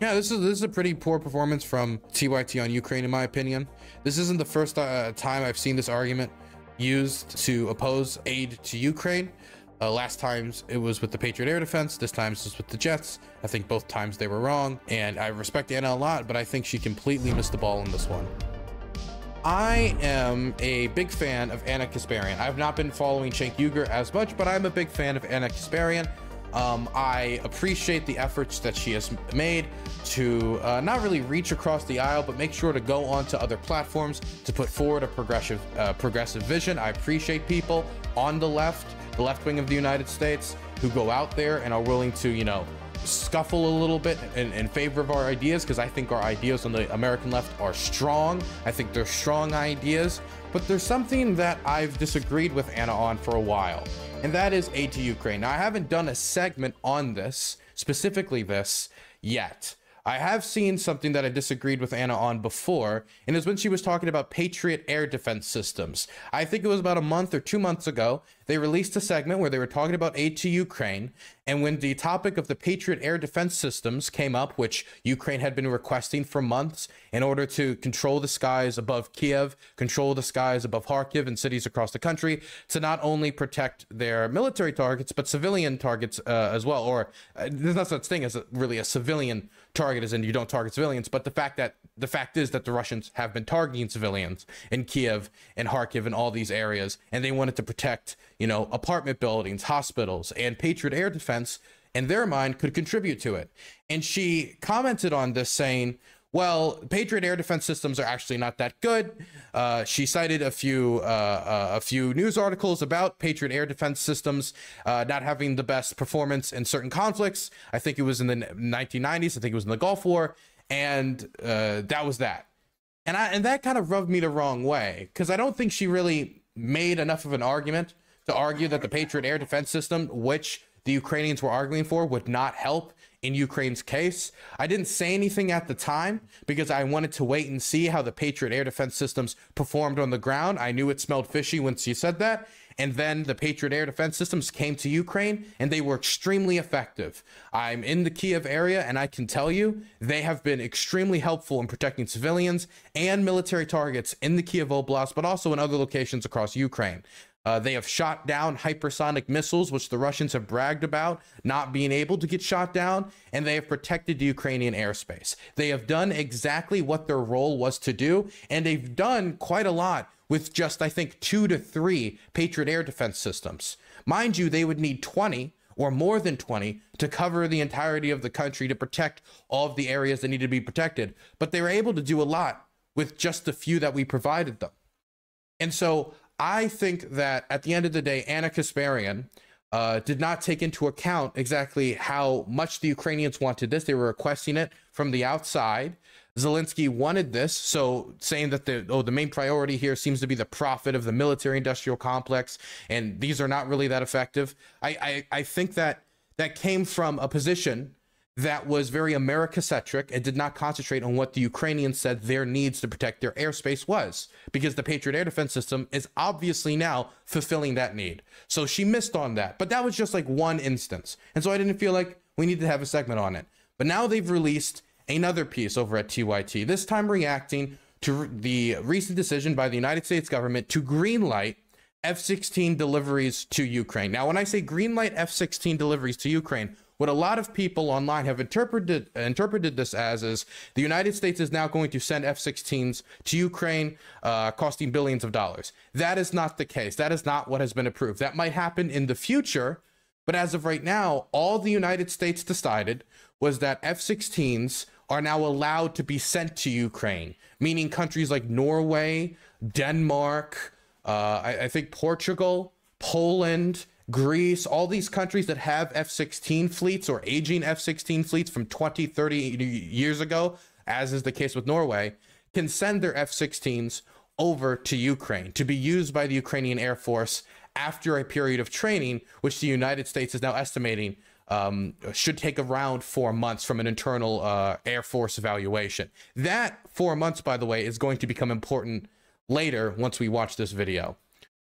Yeah, this is a pretty poor performance from TYT on Ukraine, in my opinion. This isn't the first time I've seen this argument used to oppose aid to Ukraine. Last times it was with the Patriot air defense, this time it's with the jets. I think both times they were wrong, and I respect Anna a lot, but I think she completely missed the ball in this one. I am a big fan of Anna Kasparian. I've not been following Cenk Uygur as much, but I'm a big fan of Anna Kasparian. I appreciate the efforts that she has made to not really reach across the aisle, but make sure to go onto other platforms to put forward a progressive vision. I appreciate people on the left wing of the United States, who go out there and are willing to, you know, scuffle a little bit in favor of our ideas, because I think our ideas on the American left are strong. I think they're strong ideas, but there's something that I've disagreed with Anna on for a while, and that is aid to Ukraine. Now, I haven't done a segment on this, specifically this, yet. I have seen something that I disagreed with Anna on before, and it's when she was talking about Patriot air defense systems. I think it was about a month or 2 months ago, they released a segment where they were talking about aid to Ukraine, and when the topic of the Patriot air defense systems came up, which Ukraine had been requesting for months in order to control the skies above Kiev, control the skies above Kharkiv and cities across the country, to not only protect their military targets, but civilian targets as well. Or there's no such thing as really a civilian target, as in you don't target civilians, but the fact is that the Russians have been targeting civilians in Kiev and Kharkiv and all these areas, and they wanted to protect, you know, apartment buildings, hospitals, and Patriot air defense, in their mind, could contribute to it. And she commented on this saying, well, Patriot air defense systems are actually not that good. She cited a few news articles about Patriot air defense systems not having the best performance in certain conflicts. I think it was in the 1990s. I think it was in the Gulf War, and that was that. And that kind of rubbed me the wrong way, because I don't think she really made enough of an argument to argue that the Patriot air defense system, which the Ukrainians were arguing for, would not help in Ukraine's case. I didn't say anything at the time because I wanted to wait and see how the Patriot air defense systems performed on the ground. I knew it smelled fishy when she said that. And then the Patriot air defense systems came to Ukraine, and they were extremely effective. I'm in the Kiev area, and I can tell you they have been extremely helpful in protecting civilians and military targets in the Kiev Oblast, but also in other locations across Ukraine. They have shot down hypersonic missiles, which the Russians have bragged about not being able to get shot down, and they have protected the Ukrainian airspace. They have done exactly what their role was to do, and they've done quite a lot with just, I think, 2 to 3 Patriot air defense systems. Mind you, they would need 20 or more than 20 to cover the entirety of the country to protect all of the areas that need to be protected, but they were able to do a lot with just the few that we provided them. And so I think that at the end of the day, Anna Kasparian did not take into account exactly how much the Ukrainians wanted this. They were requesting it from the outside. Zelensky wanted this, so saying that the main priority here seems to be the profit of the military-industrial complex, and these are not really that effective. I think that came from a position that was very America-centric and did not concentrate on what the Ukrainians said their needs to protect their airspace was, because the Patriot air defense system is obviously now fulfilling that need. So she missed on that, but that was just like one instance. And so I didn't feel like we needed to have a segment on it. But now they've released another piece over at TYT, this time reacting to the recent decision by the United States government to greenlight F-16 deliveries to Ukraine. Now, when I say greenlight F-16 deliveries to Ukraine, what a lot of people online have interpreted this as is the United States is now going to send F-16s to Ukraine, costing billions of dollars. That is not the case. That is not what has been approved. That might happen in the future, but as of right now, all the United States decided was that F-16s are now allowed to be sent to Ukraine, meaning countries like Norway, Denmark, I think Portugal, Poland, Greece, all these countries that have F-16 fleets or aging F-16 fleets from 20, 30 years ago, as is the case with Norway, can send their F-16s over to Ukraine to be used by the Ukrainian Air Force after a period of training, which the United States is now estimating should take around 4 months from an internal Air Force evaluation. That 4 months, by the way, is going to become important later once we watch this video.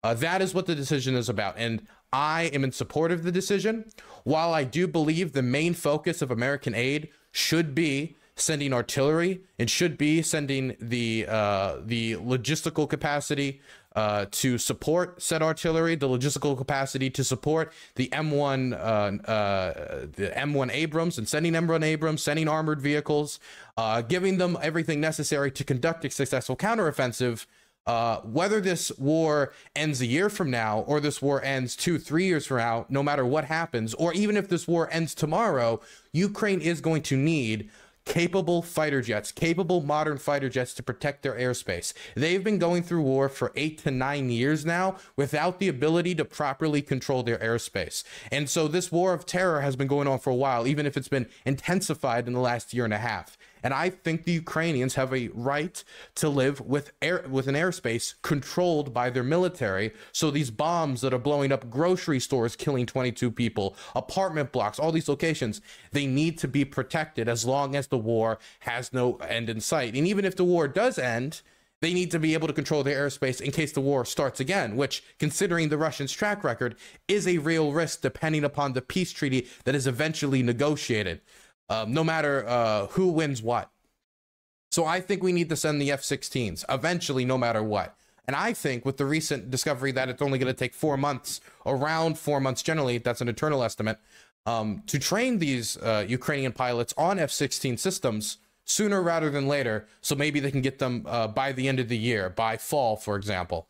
That is what the decision is about, and I am in support of the decision. While I do believe the main focus of American aid should be sending artillery. It should be sending the logistical capacity to support said artillery, the logistical capacity to support the M1 Abrams, and sending M1 Abrams, sending armored vehicles, giving them everything necessary to conduct a successful counteroffensive. Whether this war ends a year from now, or this war ends 2-3 years from now, no matter what happens, or even if this war ends tomorrow, Ukraine is going to need capable fighter jets, capable modern fighter jets to protect their airspace. They've been going through war for 8 to 9 years now without the ability to properly control their airspace. And so this war of terror has been going on for a while, even if it's been intensified in the last year and a half. And I think the Ukrainians have a right to live with an airspace controlled by their military. So these bombs that are blowing up grocery stores, killing 22 people, apartment blocks, all these locations, they need to be protected as long as the war has no end in sight. And even if the war does end, they need to be able to control their airspace in case the war starts again, which, considering the Russians' track record, is a real risk depending upon the peace treaty that is eventually negotiated. No matter who wins what. So I think we need to send the F-16s eventually, no matter what. And I think with the recent discovery that it's only going to take 4 months, around 4 months generally, that's an internal estimate, to train these Ukrainian pilots on F-16 systems sooner rather than later. So maybe they can get them by the end of the year, by fall, for example,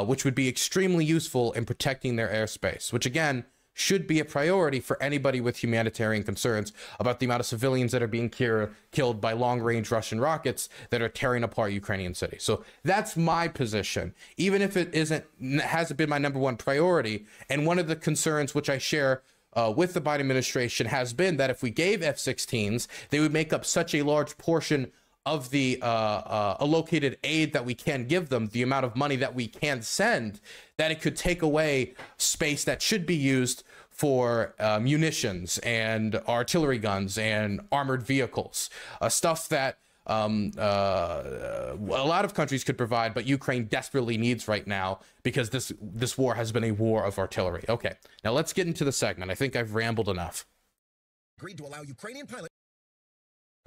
which would be extremely useful in protecting their airspace, which again, should be a priority for anybody with humanitarian concerns about the amount of civilians that are being killed by long-range Russian rockets that are tearing apart Ukrainian cities. So that's my position, even if it hasn't been my #1 priority. And one of the concerns which I share with the Biden administration has been that if we gave F-16s, they would make up such a large portion of the allocated aid that we can give them, the amount of money that we can send, that it could take away space that should be used for munitions and artillery guns and armored vehicles, stuff that a lot of countries could provide, but Ukraine desperately needs right now because this war has been a war of artillery. Okay, now let's get into the segment. I think I've rambled enough. Agreed to allow Ukrainian pilots.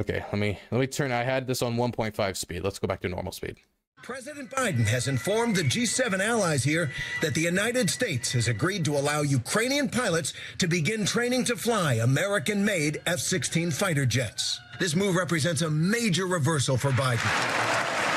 Okay, let me turn. I had this on 1.5 speed. Let's go back to normal speed. President Biden has informed the G7 allies here that the United States has agreed to allow Ukrainian pilots to begin training to fly American-made F-16 fighter jets. This move represents a major reversal for Biden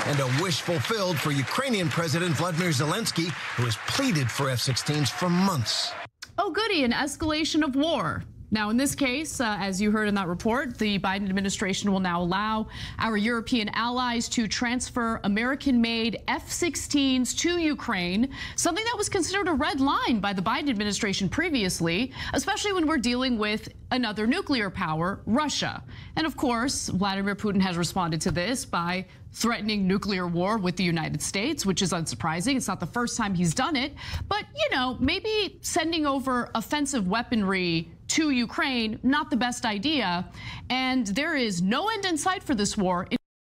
and a wish fulfilled for Ukrainian President Vladimir Zelensky, who has pleaded for F-16s for months. Oh, goody, an escalation of war. Now, in this case, as you heard in that report, the Biden administration will now allow our European allies to transfer American-made F-16s to Ukraine, something that was considered a red line by the Biden administration previously, especially when we're dealing with another nuclear power, Russia. And of course, Vladimir Putin has responded to this by threatening nuclear war with the United States, which is unsurprising. It's not the first time he's done it. But, you know, maybe sending over offensive weaponry to Ukraine, not the best idea. And there is no end in sight for this war.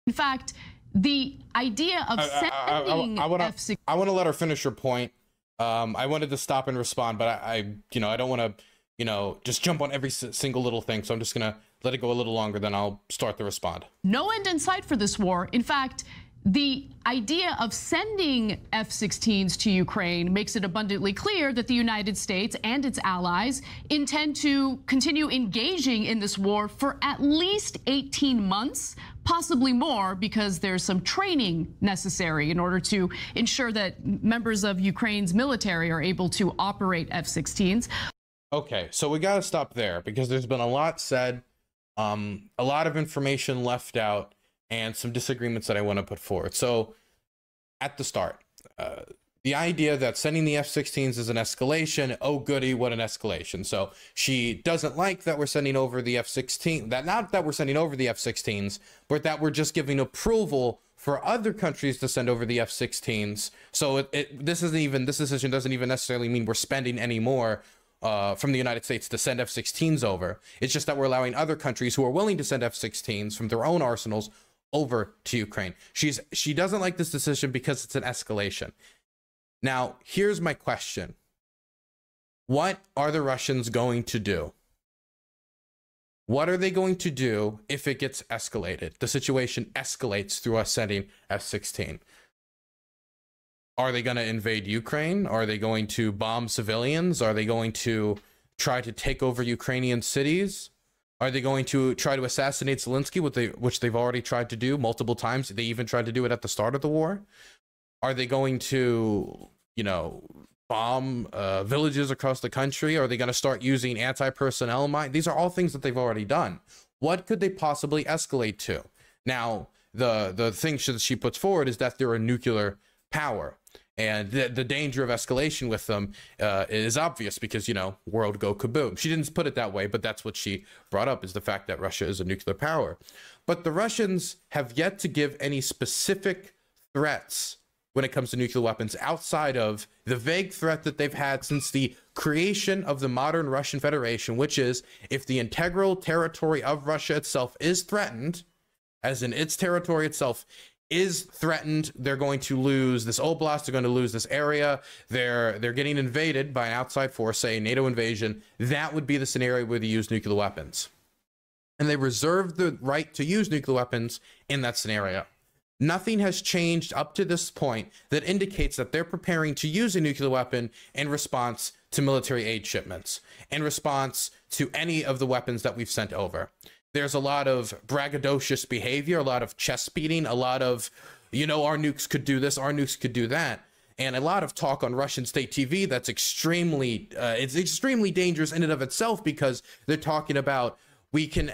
In fact, the idea of sending I want to let her finish her point. I wanted to stop and respond, but I don't want to, just jump on every single little thing. So I'm just going to let it go a little longer, then I'll start to respond. No end in sight for this war. In fact, the idea of sending F-16s to Ukraine makes it abundantly clear that the United States and its allies intend to continue engaging in this war for at least 18 months, possibly more, because there's some training necessary in order to ensure that members of Ukraine's military are able to operate F-16s. Okay, so we got to stop there because there's been a lot said, a lot of information left out, and some disagreements that I want to put forward. So at the start, the idea that sending the F-16s is an escalation, oh goody, what an escalation. So she doesn't like that we're sending over the F-16, not that we're sending over the F-16s, but that we're just giving approval for other countries to send over the F-16s. So this decision doesn't even necessarily mean we're spending any more from the United States to send F-16s over. It's just that we're allowing other countries who are willing to send F-16s from their own arsenals over to Ukraine. She doesn't like this decision because it's an escalation. Now, here's my question. What are the Russians going to do? What are they going to do if it gets escalated? The situation escalates through us sending F-16. Are they going to invade Ukraine? Are they going to bomb civilians? Are they going to try to take over Ukrainian cities? Are they going to try to assassinate Zelensky, which they've already tried to do multiple times? They even tried to do it at the start of the war. Are they going to, you know, bomb villages across the country? Are they going to start using anti-personnel mine? These are all things that they've already done. What could they possibly escalate to? Now, the thing that she puts forward is that they're a nuclear power. And the danger of escalation with them is obvious because, you know, world go kaboom. She didn't put it that way, but that's what she brought up, is the fact that Russia is a nuclear power. But the Russians have yet to give any specific threats when it comes to nuclear weapons outside of the vague threat that they've had since the creation of the modern Russian Federation, which is if the integral territory of Russia itself is threatened, as in its territory itself is threatened, they're going to lose this oblast, they're going to lose this area, they're getting invaded by an outside force, say a NATO invasion. That would be the scenario where they use nuclear weapons. And they reserve the right to use nuclear weapons in that scenario. Nothing has changed up to this point that indicates that they're preparing to use a nuclear weapon in response to military aid shipments, in response to any of the weapons that we've sent over. There's a lot of braggadocious behavior, a lot of chest beating, a lot of, you know, our nukes could do this, our nukes could do that. And a lot of talk on Russian state TV that's extremely, it's extremely dangerous in and of itself, because they're talking about we can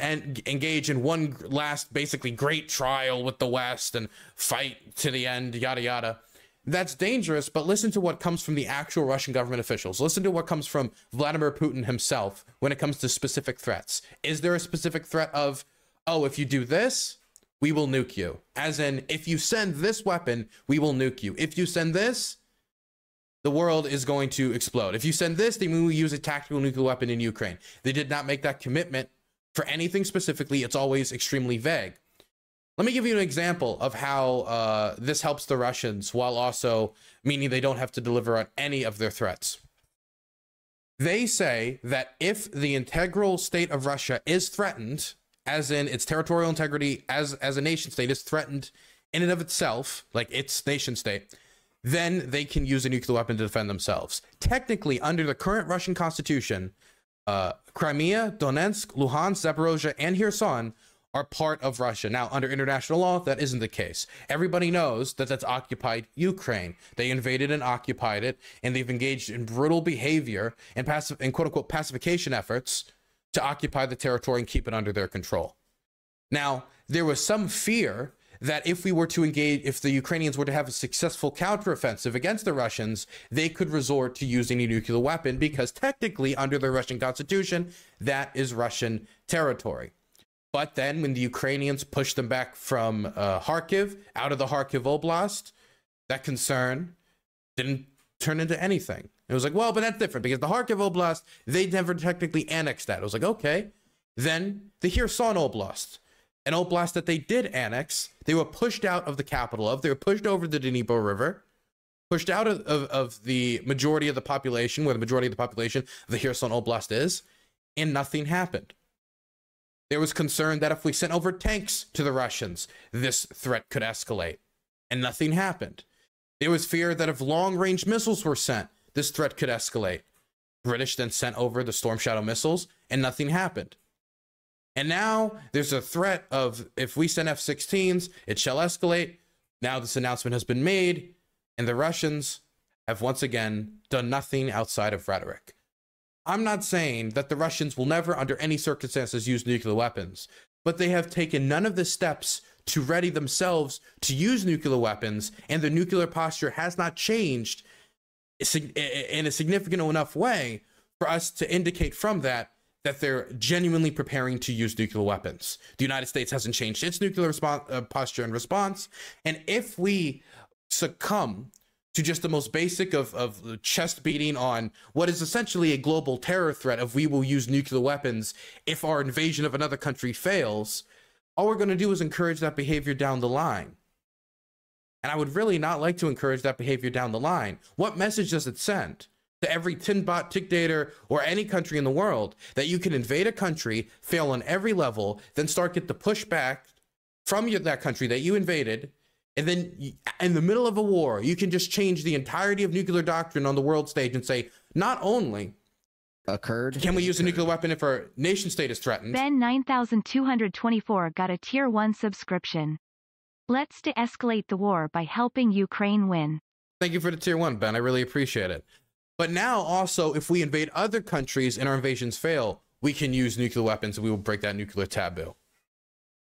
engage in one last, basically, great trial with the West and fight to the end, yada, yada. That's dangerous, but listen to what comes from the actual Russian government officials. Listen to what comes from Vladimir Putin himself when it comes to specific threats. Is there a specific threat of, oh, if you do this, we will nuke you? As in, if you send this weapon, we will nuke you. If you send this, the world is going to explode. If you send this, then we will use a tactical nuclear weapon in Ukraine. They did not make that commitment for anything specifically. It's always extremely vague. Let me give you an example of how this helps the Russians, while also meaning they don't have to deliver on any of their threats. They say that if the integral state of Russia is threatened, as in its territorial integrity as a nation state is threatened in and of itself, like its nation state, then they can use a nuclear weapon to defend themselves. Technically, under the current Russian constitution, Crimea, Donetsk, Luhansk, Zaporozhye, and Kherson are part of Russia. Now, under international law, that isn't the case. Everybody knows that that's occupied Ukraine. They invaded and occupied it, and they've engaged in brutal behavior and quote-unquote pacification efforts to occupy the territory and keep it under their control. Now, there was some fear that if we were to engage, if the Ukrainians were to have a successful counteroffensive against the Russians, they could resort to using a nuclear weapon, because technically, under the Russian constitution, that is Russian territory. But then when the Ukrainians pushed them back from Kharkiv, out of the Kharkiv Oblast, that concern didn't turn into anything. It was like, well, but that's different, because the Kharkiv Oblast, they never technically annexed that. It was like, okay. Then the Kherson Oblast, an oblast that they did annex, they were pushed out of the capital of, they were pushed over the Dnieper River, pushed out of the majority of the population, where the majority of the population of the Kherson Oblast is, and nothing happened. There was concern that if we sent over tanks to the Russians, this threat could escalate, and nothing happened. There was fear that if long-range missiles were sent, this threat could escalate. British then sent over the Storm Shadow missiles, and nothing happened. And now there's a threat of, if we send F-16s, it shall escalate. Now this announcement has been made, and the Russians have once again done nothing outside of rhetoric. I'm not saying that the Russians will never, under any circumstances, use nuclear weapons, but they have taken none of the steps to ready themselves to use nuclear weapons, and the nuclear posture has not changed in a significant enough way for us to indicate from that they're genuinely preparing to use nuclear weapons. The United States hasn't changed its nuclear posture in response, and if we succumb to just the most basic of chest beating on what is essentially a global terror threat of we will use nuclear weapons if our invasion of another country fails, all we're going to do is encourage that behavior down the line. And I would really not like to encourage that behavior down the line. What message does it send? to every tin bot dictator or any country in the world that you can invade a country, fail on every level, then get the pushback from that country that you invaded, and then in the middle of a war, you can just change the entirety of nuclear doctrine on the world stage and say, not only can we use a nuclear weapon if our nation state is threatened. Ben 9224 got a tier 1 subscription. Let's de-escalate the war by helping Ukraine win. Thank you for the tier 1, Ben. I really appreciate it. But now also, if we invade other countries and our invasions fail, we can use nuclear weapons and we will break that nuclear taboo.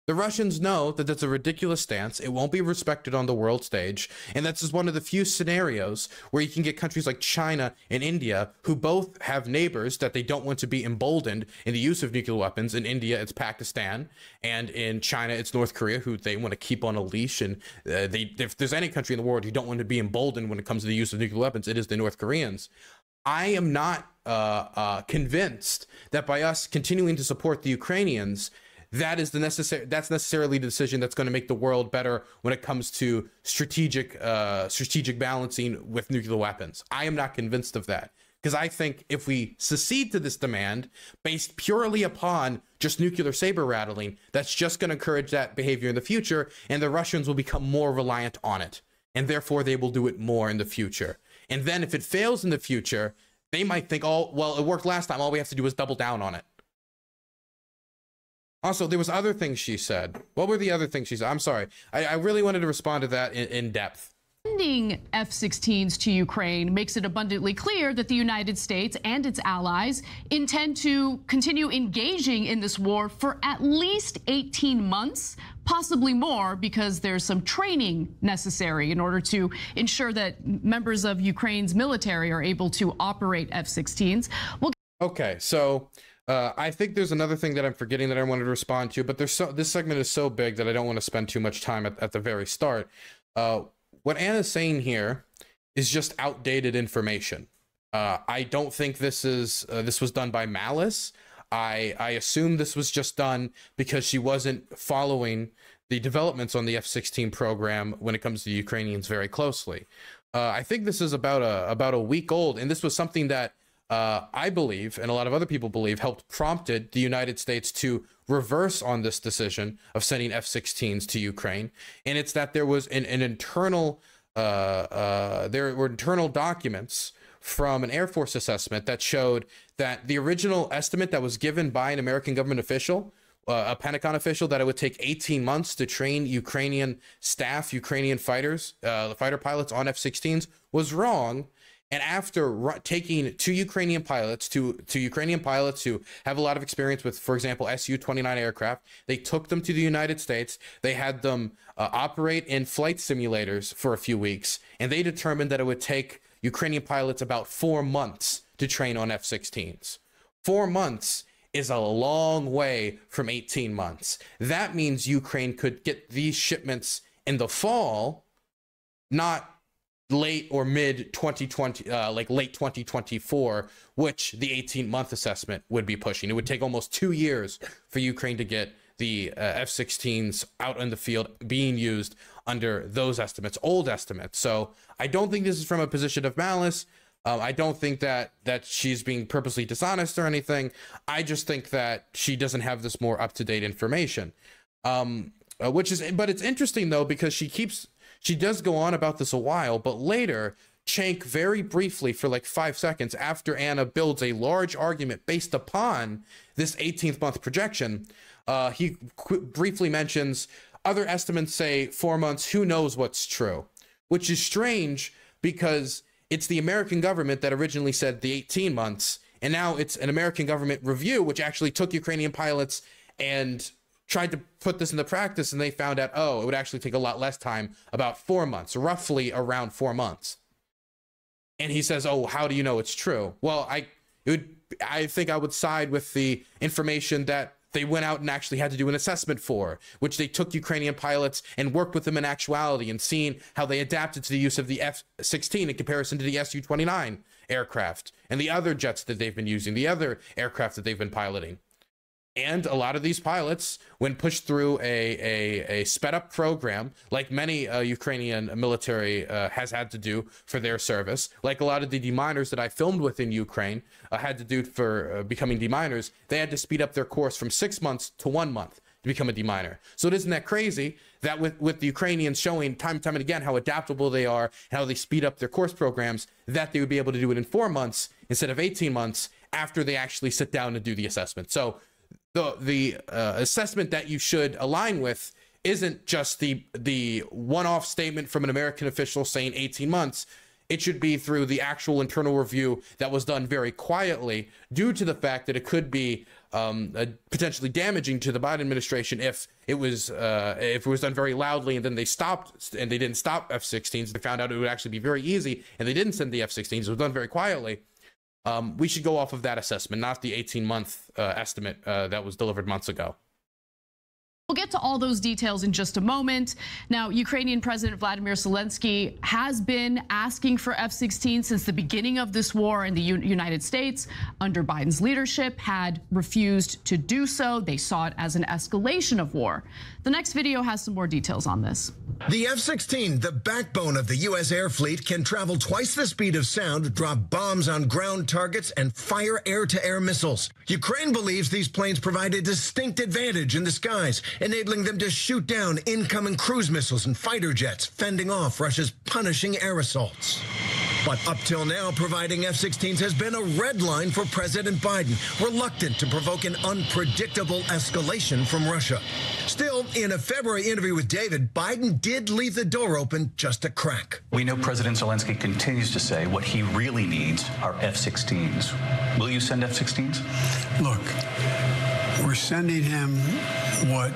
The Russians know that that's a ridiculous stance. It won't be respected on the world stage. And that's just one of the few scenarios where you can get countries like China and India, who both have neighbors that they don't want to be emboldened in the use of nuclear weapons. In India, it's Pakistan. And in China, it's North Korea, who they want to keep on a leash. And if there's any country in the world who don't want to be emboldened when it comes to the use of nuclear weapons, it is the North Koreans. I am not convinced that by us continuing to support the Ukrainians, that's necessarily the decision that's going to make the world better when it comes to strategic balancing with nuclear weapons. I am not convinced of that, because I think if we secede to this demand based purely upon just nuclear saber rattling, that's just going to encourage that behavior in the future, and the Russians will become more reliant on it, and therefore they will do it more in the future. And then if it fails in the future, they might think, oh, well, it worked last time, all we have to do is double down on it. Also, there was other things she said. What were the other things she said? I'm sorry. I really wanted to respond to that in depth. Sending F-16s to Ukraine makes it abundantly clear that the United States and its allies intend to continue engaging in this war for at least 18 months, possibly more, because there's some training necessary in order to ensure that members of Ukraine's military are able to operate F-16s. Okay, so I think there's another thing that I'm forgetting that I wanted to respond to, but this segment is so big that I don't want to spend too much time at the very start. What Anna's saying here is just outdated information. I don't think this was done by malice. I assume this was just done because she wasn't following the developments on the F-16 program when it comes to the Ukrainians very closely. I think this is about a week old, and this was something that I believe, and a lot of other people believe, helped prompted the United States to reverse on this decision of sending F-16s to Ukraine. And it's that there was an internal, there were internal documents from an Air Force assessment that showed that the original estimate that was given by an American government official, a Pentagon official, that it would take 18 months to train Ukrainian staff, Ukrainian fighters, fighter pilots on F-16s, was wrong. And after taking two Ukrainian pilots who have a lot of experience with, for example, Su-29 aircraft, they took them to the United States. They had them operate in flight simulators for a few weeks, and they determined that it would take Ukrainian pilots about 4 months to train on F-16s. 4 months is a long way from 18 months. That means Ukraine could get these shipments in the fall, not late or mid 2020, like late 2024, which the 18-month assessment would be pushing. It would take almost 2 years for Ukraine to get the F-16s out in the field being used under those estimates, old estimates. So I don't think this is from a position of malice. I don't think that she's being purposely dishonest or anything. I just think that she doesn't have this more up-to-date information, but it's interesting though, because she does go on about this a while, but later, Cenk very briefly for like 5 seconds after Anna builds a large argument based upon this 18th month projection, he briefly mentions other estimates say 4 months, who knows what's true, which is strange because it's the American government that originally said the 18 months, and now it's an American government review, which actually took Ukrainian pilots and tried to put this into practice, and they found out, oh, it would actually take a lot less time, about 4 months, roughly around 4 months. And he says, oh, how do you know it's true? Well, I think I would side with the information that they went out and actually had to do an assessment for, which they took Ukrainian pilots and worked with them in actuality and seen how they adapted to the use of the F-16 in comparison to the Su-29 aircraft and the other jets that they've been using, the other aircraft that they've been piloting. And a lot of these pilots, when pushed through a sped up program, like many Ukrainian military has had to do for their service, like a lot of the deminers that I filmed with in Ukraine had to do for becoming deminers, they had to speed up their course from 6 months to 1 month to become a deminer. So isn't that crazy that with the Ukrainians showing time and time and again how adaptable they are, how they speed up their course programs, that they would be able to do it in 4 months instead of 18 months after they actually sit down and do the assessment. So the assessment that you should align with isn't just the one-off statement from an American official saying 18 months. It should be through the actual internal review that was done very quietly, due to the fact that it could be potentially damaging to the Biden administration if it was done very loudly and then they stopped and they didn't stop F-16s. They found out it would actually be very easy and they didn't send the F-16s. It was done very quietly. We should go off of that assessment, not the 18-month estimate that was delivered months ago. We'll get to all those details in just a moment. Now, Ukrainian President Vladimir Zelensky has been asking for F-16 since the beginning of this war, and the United States, under Biden's leadership, had refused to do so. They saw it as an escalation of war. The next video has some more details on this. The F-16, the backbone of the U.S. air fleet, can travel twice the speed of sound, drop bombs on ground targets, and fire air-to-air missiles. Ukraine believes these planes provide a distinct advantage in the skies, enabling them to shoot down incoming cruise missiles and fighter jets, fending off Russia's punishing air assaults. But up till now, providing F-16s has been a red line for President Biden, reluctant to provoke an unpredictable escalation from Russia. Still, in a February interview with David, Biden did leave the door open just a crack. We know President Zelensky continues to say what he really needs are F-16s. Will you send F-16s? Look, we're sending him what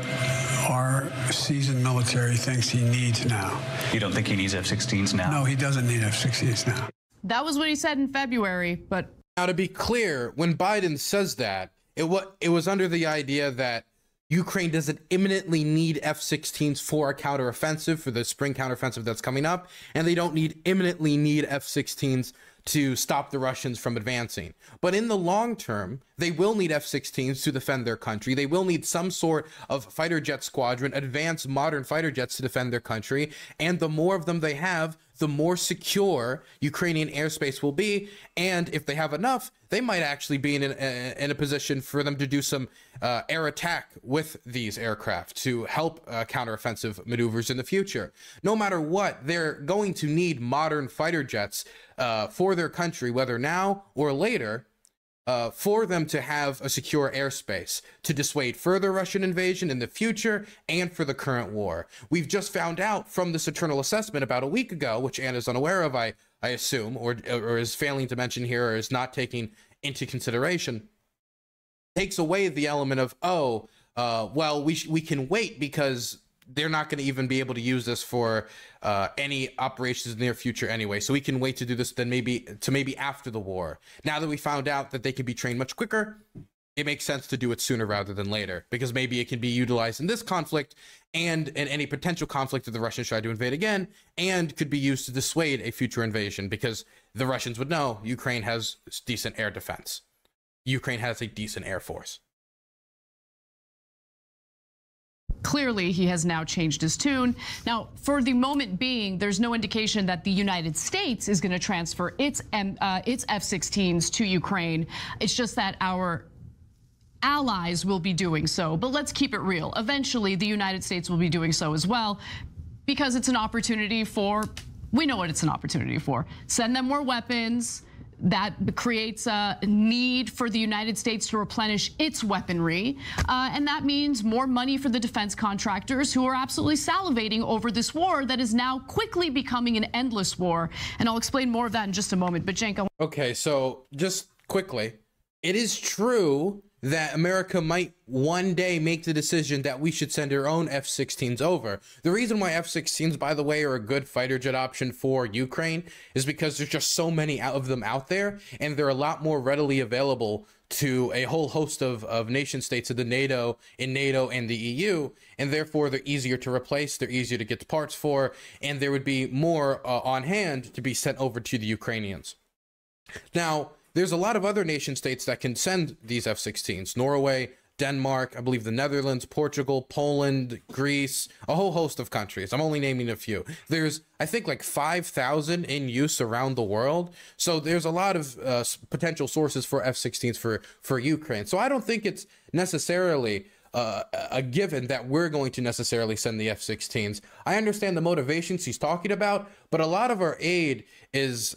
our seasoned military thinks he needs now. You don't think he needs F-16s now? No, he doesn't need F-16s now. That was what he said in February, but... Now, to be clear, when Biden says that, it was under the idea that Ukraine doesn't imminently need F-16s for a counteroffensive, for the spring counteroffensive that's coming up, and they don't imminently need F-16s to stop the Russians from advancing. But in the long term, they will need F-16s to defend their country. They will need some sort of fighter jet squadron, advanced modern fighter jets to defend their country. And the more of them they have, the more secure Ukrainian airspace will be. And if they have enough, they might actually be in a position for them to do some air attack with these aircraft to help counteroffensive maneuvers in the future. No matter what, they're going to need modern fighter jets for their country, whether now or later, for them to have a secure airspace to dissuade further Russian invasion in the future and for the current war. We've just found out from this internal assessment about a week ago, which Anna's unaware of, I assume, or is failing to mention here, or is not taking into consideration, takes away the element of, well, we can wait because they're not going to even be able to use this for any operations in the near future anyway. So we can wait to do this then maybe after the war. Now that we found out that they can be trained much quicker, it makes sense to do it sooner rather than later, because maybe it can be utilized in this conflict and in any potential conflict if the Russians try to invade again, and could be used to dissuade a future invasion, because the Russians would know Ukraine has decent air defense. Ukraine has a decent air force. Clearly, he has now changed his tune. Now, for the moment being, there's no indication that the United States is going to transfer its F-16s to Ukraine. It's just that our allies will be doing so. But let's keep it real. Eventually, the United States will be doing so as well, because it's an opportunity for, we know what it's an opportunity for. Send them more weapons. That creates a need for the United States to replenish its weaponry. And that means more money for the defense contractors who are absolutely salivating over this war that is now quickly becoming an endless war. And I'll explain more of that in just a moment. But Cenk, okay, so just quickly, it is true that America might one day make the decision that we should send our own F-16s over. The reason why F-16s, by the way, are a good fighter jet option for Ukraine is because there's just so many of them out there, and they're a lot more readily available to a whole host of nation states in NATO and the EU, and therefore they're easier to replace, they're easier to get parts for, and there would be more on hand to be sent over to the Ukrainians. Now, there's a lot of other nation states that can send these F-16s. Norway, Denmark, I believe the Netherlands, Portugal, Poland, Greece, a whole host of countries. I'm only naming a few. There's, I think, like 5,000 in use around the world. So there's a lot of potential sources for F-16s for Ukraine. So I don't think it's necessarily a given that we're going to necessarily send the F-16s. I understand the motivations he's talking about, but a lot of our aid is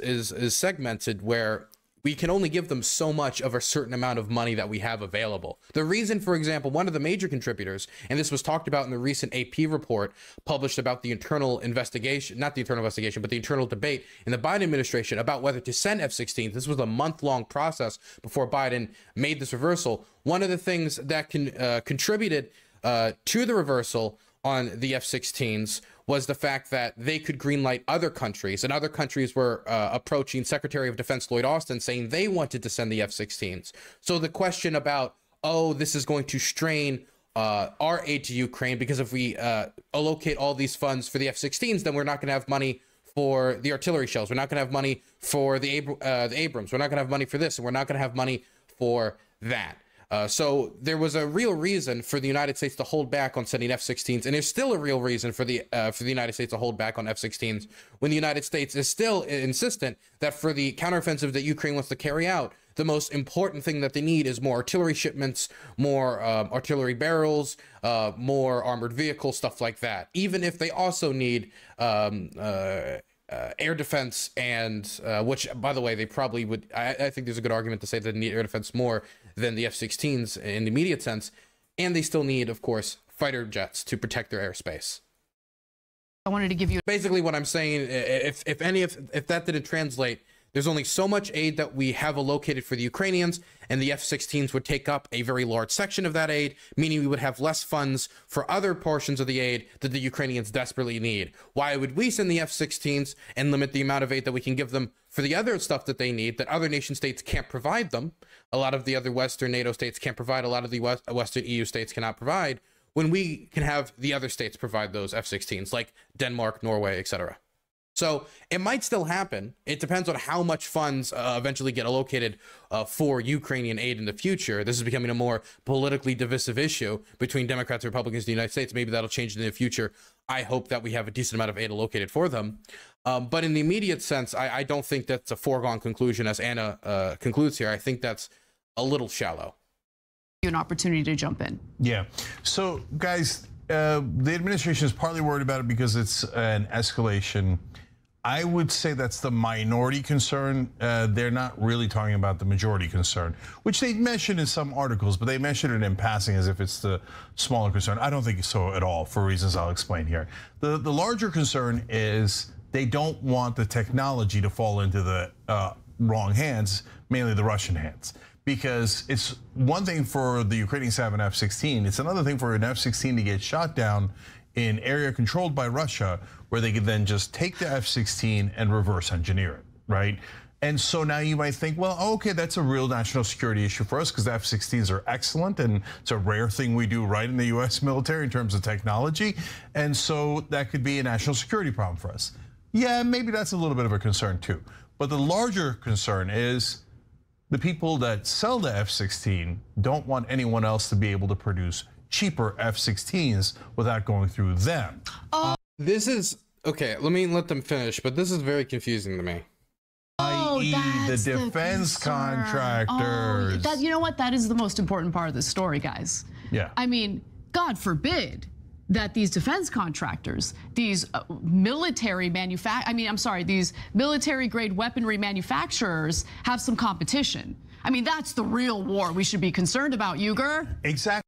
segmented where we can only give them so much of a certain amount of money that we have available. The reason, for example, one of the major contributors, and this was talked about in the recent AP report published about the internal investigation, not the internal investigation, but the internal debate in the Biden administration about whether to send F-16s. This was a month-long process before Biden made this reversal. One of the things that contributed to the reversal on the F-16s was the fact that they could greenlight other countries, and other countries were approaching Secretary of Defense Lloyd Austin saying they wanted to send the F-16s. So the question about, oh, this is going to strain our aid to Ukraine, because if we allocate all these funds for the F-16s, then we're not going to have money for the artillery shells. We're not going to have money for the Abrams. We're not going to have money for this, and we're not going to have money for that. So there was a real reason for the United States to hold back on sending F-16s, and there's still a real reason for the United States to hold back on F-16s when the United States is still insistent that for the counteroffensive that Ukraine wants to carry out, the most important thing that they need is more artillery shipments, more artillery barrels, more armored vehicles, stuff like that. Even if they also need air defense, and which, by the way, they probably would. I think there's a good argument to say that they need air defense more than the F-16s in the immediate sense, and they still need, of course, fighter jets to protect their airspace. I wanted to give you basically what I'm saying. If that didn't translate, there's only so much aid that we have allocated for the Ukrainians, and the F-16s would take up a very large section of that aid, meaning we would have less funds for other portions of the aid that the Ukrainians desperately need. Why would we send the F-16s and limit the amount of aid that we can give them for the other stuff that they need that other nation states can't provide them? A lot of the other Western NATO states can't provide, a lot of the Western EU states cannot provide, when we can have the other states provide those F-16s, like Denmark, Norway, etc. So it might still happen. It depends on how much funds eventually get allocated for Ukrainian aid in the future. This is becoming a more politically divisive issue between Democrats and Republicans in the United States. Maybe that'll change in the future. I hope that we have a decent amount of aid allocated for them. But in the immediate sense, I don't think that's a foregone conclusion, as Anna concludes here. I think that's a little shallow. An opportunity to jump in. Yeah. So, guys, the administration is partly worried about it because it's an escalation. I would say that's the minority concern. They're not really talking about the majority concern, which they mentioned in some articles, but they mentioned it in passing as if it's the smaller concern. I don't think so at all, for reasons I'll explain here. The larger concern is they don't want the technology to fall into the wrong hands, mainly the Russian hands. Because it's one thing for the Ukrainians to have an F-16, it's another thing for an F-16 to get shot down in area controlled by Russia, where they could then just take the F-16 and reverse engineer it, right? And so now you might think, well, okay, that's a real national security issue for us because the F-16s are excellent and it's a rare thing we do right in the US military in terms of technology. And so that could be a national security problem for us. Yeah, maybe that's a little bit of a concern too. But the larger concern is the people that sell the F-16 don't want anyone else to be able to produce cheaper F-16s without going through them. This is, okay, let them finish, but this is very confusing to me. I.e. the defense contractors. You know what? That is the most important part of the story, guys. Yeah. I mean, God forbid that these defense contractors, these military these military-grade weaponry manufacturers have some competition. I mean, that's the real war we should be concerned about, Uygur. Exactly.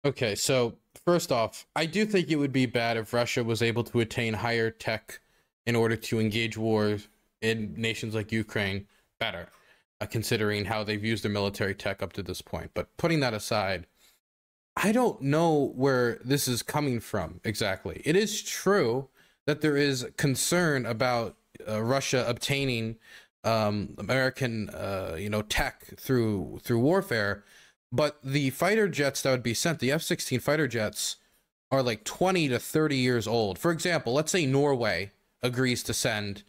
Okay, so first off, I do think it would be bad if Russia was able to attain higher tech in order to engage wars in nations like Ukraine better, considering how they've used their military tech up to this point. But putting that aside, I don't know where this is coming from exactly. It is true that there is concern about Russia obtaining American, tech through warfare. But the fighter jets that would be sent, the F-16 fighter jets, are like 20 to 30 years old. For example, let's say Norway agrees to send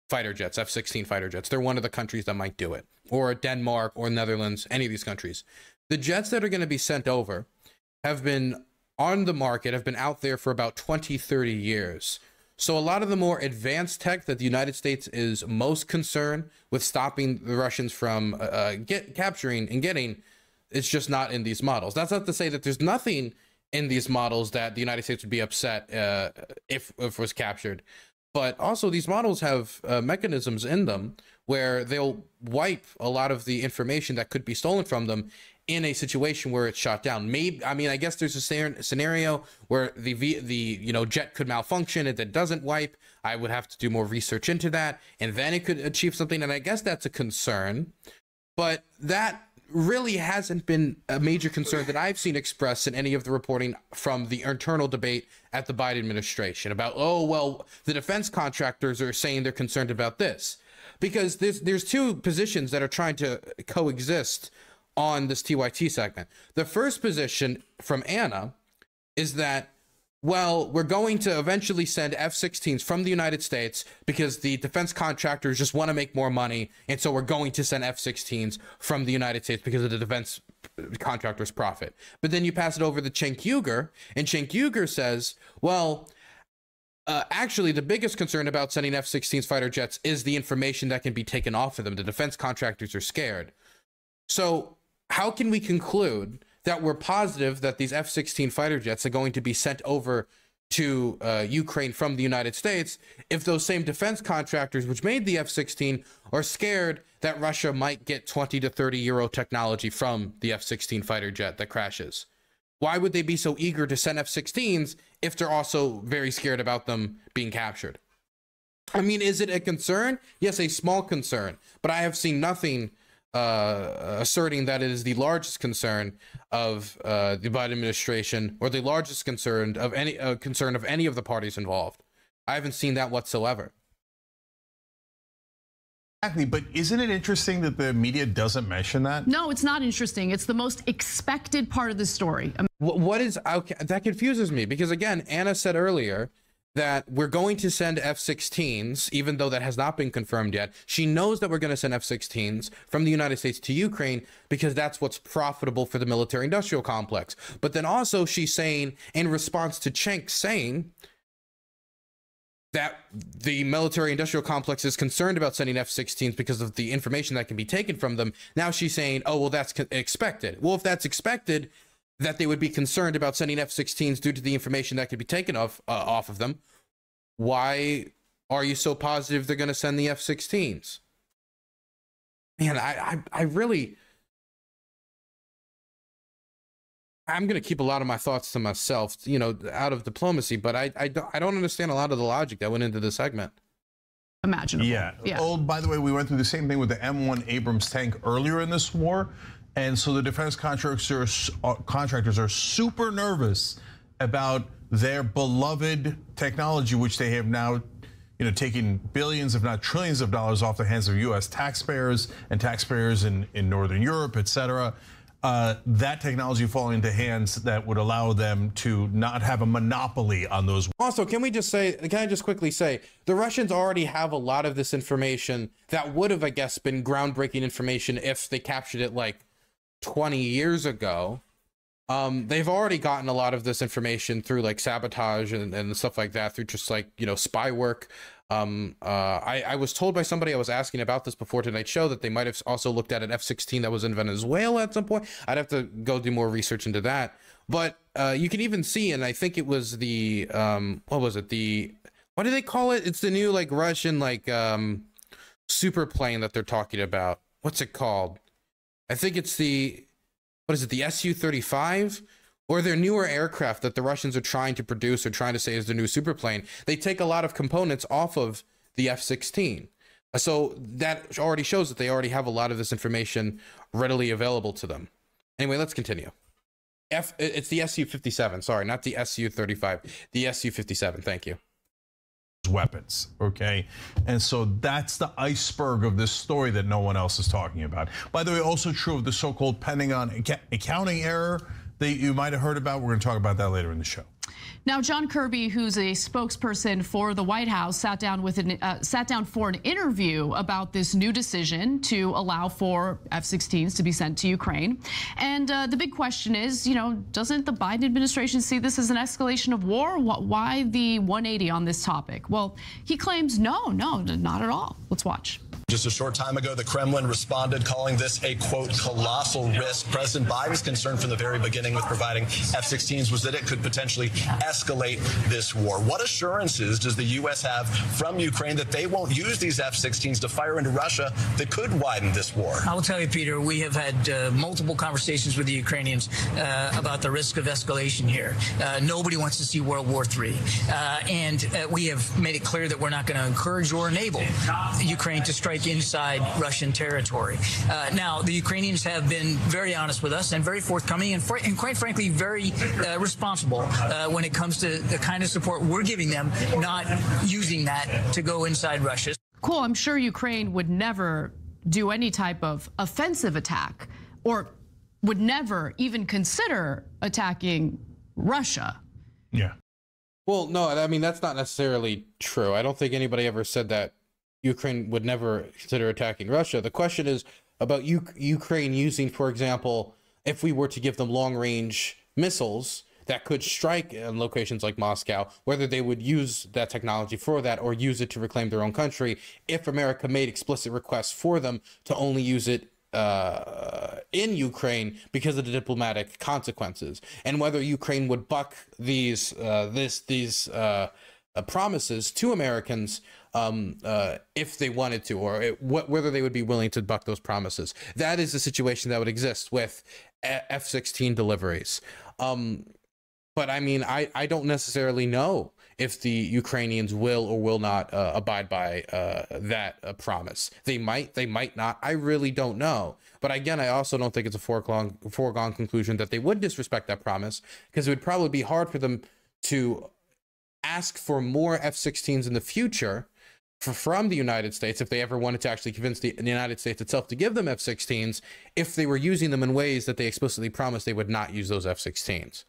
fighter jets, F-16 fighter jets. They're one of the countries that might do it. Or Denmark or Netherlands, any of these countries. The jets that are going to be sent over have been on the market, have been out there for about 20, 30 years. So a lot of the more advanced tech that the United States is most concerned with stopping the Russians from capturing and getting, it's just not in these models. That's not to say that there's nothing in these models that the United States would be upset if it was captured. But also these models have mechanisms in them where they'll wipe a lot of the information that could be stolen from them in a situation where it's shot down. Maybe, I mean, I guess there's a scenario where the jet could malfunction and it doesn't wipe. I would have to do more research into that, and then it could achieve something. And I guess that's a concern, but that really hasn't been a major concern that I've seen expressed in any of the reporting from the internal debate at the Biden administration about, oh, well, the defense contractors are saying they're concerned about this, because there's two positions that are trying to coexist on this TYT segment. The first position from Anna is that, well, we're going to eventually send F-16s from the United States because the defense contractors just want to make more money, and so we're going to send F-16s from the United States because of the defense contractors' profit. But then you pass it over to Cenk Uygur, and Cenk Uygur says, well, actually, the biggest concern about sending F-16s fighter jets is the information that can be taken off of them. The defense contractors are scared. So how can we conclude that we're positive that these F-16 fighter jets are going to be sent over to Ukraine from the United States if those same defense contractors which made the F-16 are scared that Russia might get 20 to 30 euro technology from the F-16 fighter jet that crashes? Why would they be so eager to send F-16s if they're also very scared about them being captured? I mean, is it a concern? Yes, a small concern, but I have seen nothing asserting that it is the largest concern of the Biden administration or the largest concern of any of the parties involved. I haven't seen that whatsoever. Exactly, but isn't it interesting that the media doesn't mention that? No, it's not interesting. It's the most expected part of the story. What is, okay, that confuses me, because again, Anna said earlier that we're going to send F-16s, even though that has not been confirmed yet. She knows that we're going to send F-16s from the United States to Ukraine because that's what's profitable for the military-industrial complex. But then also she's saying, in response to Cenk saying that the military-industrial complex is concerned about sending F-16s because of the information that can be taken from them, now she's saying, oh, well, that's expected. Well, if that's expected, that they would be concerned about sending F-16s due to the information that could be taken off of them, why are you so positive they're going to send the F-16s? Man, I really, I'm going to keep a lot of my thoughts to myself, you know, out of diplomacy, but I don't understand a lot of the logic that went into the segment. Imaginable. Yeah. Oh, by the way, we went through the same thing with the M1 Abrams tank earlier in this war. And so the defense contractors are super nervous about their beloved technology, which they have now, you know, taken billions, if not trillions of dollars off the hands of U.S. taxpayers and taxpayers in Northern Europe, et cetera. That technology falling into hands that would allow them to not have a monopoly on those. Also, can I just quickly say, the Russians already have a lot of this information that would have, I guess, been groundbreaking information if they captured it like 20 years ago. They've already gotten a lot of this information through like sabotage and stuff like that, through just like, you know, spy work. I was told by somebody I was asking about this before tonight's show that they might have also looked at an F-16 that was in Venezuela at some point. I'd have to go do more research into that. But you can even see, and I think it was the what was it, what do they call it? It's the new like Russian like super plane that they're talking about. What's it called? I think it's the Su-35, or their newer aircraft that the Russians are trying to produce or trying to say is the new super plane. They take a lot of components off of the F-16. So that already shows that they already have a lot of this information readily available to them. Anyway, let's continue. It's the Su-57, sorry, not the Su-35, the Su-57, thank you. Weapons, okay? And so that's the iceberg of this story that no one else is talking about. By the way, also true of the so-called Pentagon accounting error that you might have heard about. We're going to talk about that later in the show. Now, John Kirby, who's a spokesperson for the White House, sat down for an interview about this new decision to allow for F-16s to be sent to Ukraine. And the big question is, you know, doesn't the Biden administration see this as an escalation of war? Why the 180 on this topic? Well, he claims no, not at all. Let's watch. Just a short time ago, the Kremlin responded, calling this a, quote, colossal risk. President Biden's concern from the very beginning with providing F-16s was that it could potentially escalate this war. What assurances does the U.S. have from Ukraine that they won't use these F-16s to fire into Russia that could widen this war? I will tell you, Peter, we have had multiple conversations with the Ukrainians about the risk of escalation here. Nobody wants to see World War III. And we have made it clear that we're not going to encourage or enable Ukraine to strike inside Russian territory. Now, the Ukrainians have been very honest with us and very forthcoming and quite frankly, very responsible when it comes to the kind of support we're giving them, not using that to go inside Russia. Cool. I'm sure Ukraine would never do any type of offensive attack or would never even consider attacking Russia. Yeah. Well, no, I mean, that's not necessarily true. I don't think anybody ever said that Ukraine would never consider attacking Russia. The question is about Ukraine using, for example, if we were to give them long-range missiles that could strike in locations like Moscow, whether they would use that technology for that or use it to reclaim their own country, if America made explicit requests for them to only use it in Ukraine because of the diplomatic consequences, and whether Ukraine would buck these promises to Americans if they wanted to, or whether they would be willing to buck those promises. That is the situation that would exist with F-16 deliveries. But I mean, I don't necessarily know if the Ukrainians will or will not abide by that promise. They might not. I really don't know. But again, I also don't think it's a foregone conclusion that they would disrespect that promise, because it would probably be hard for them to ask for more F-16s in the future from the United States if they ever wanted to actually convince the United States itself to give them F-16s, if they were using them in ways that they explicitly promised they would not use those F-16s.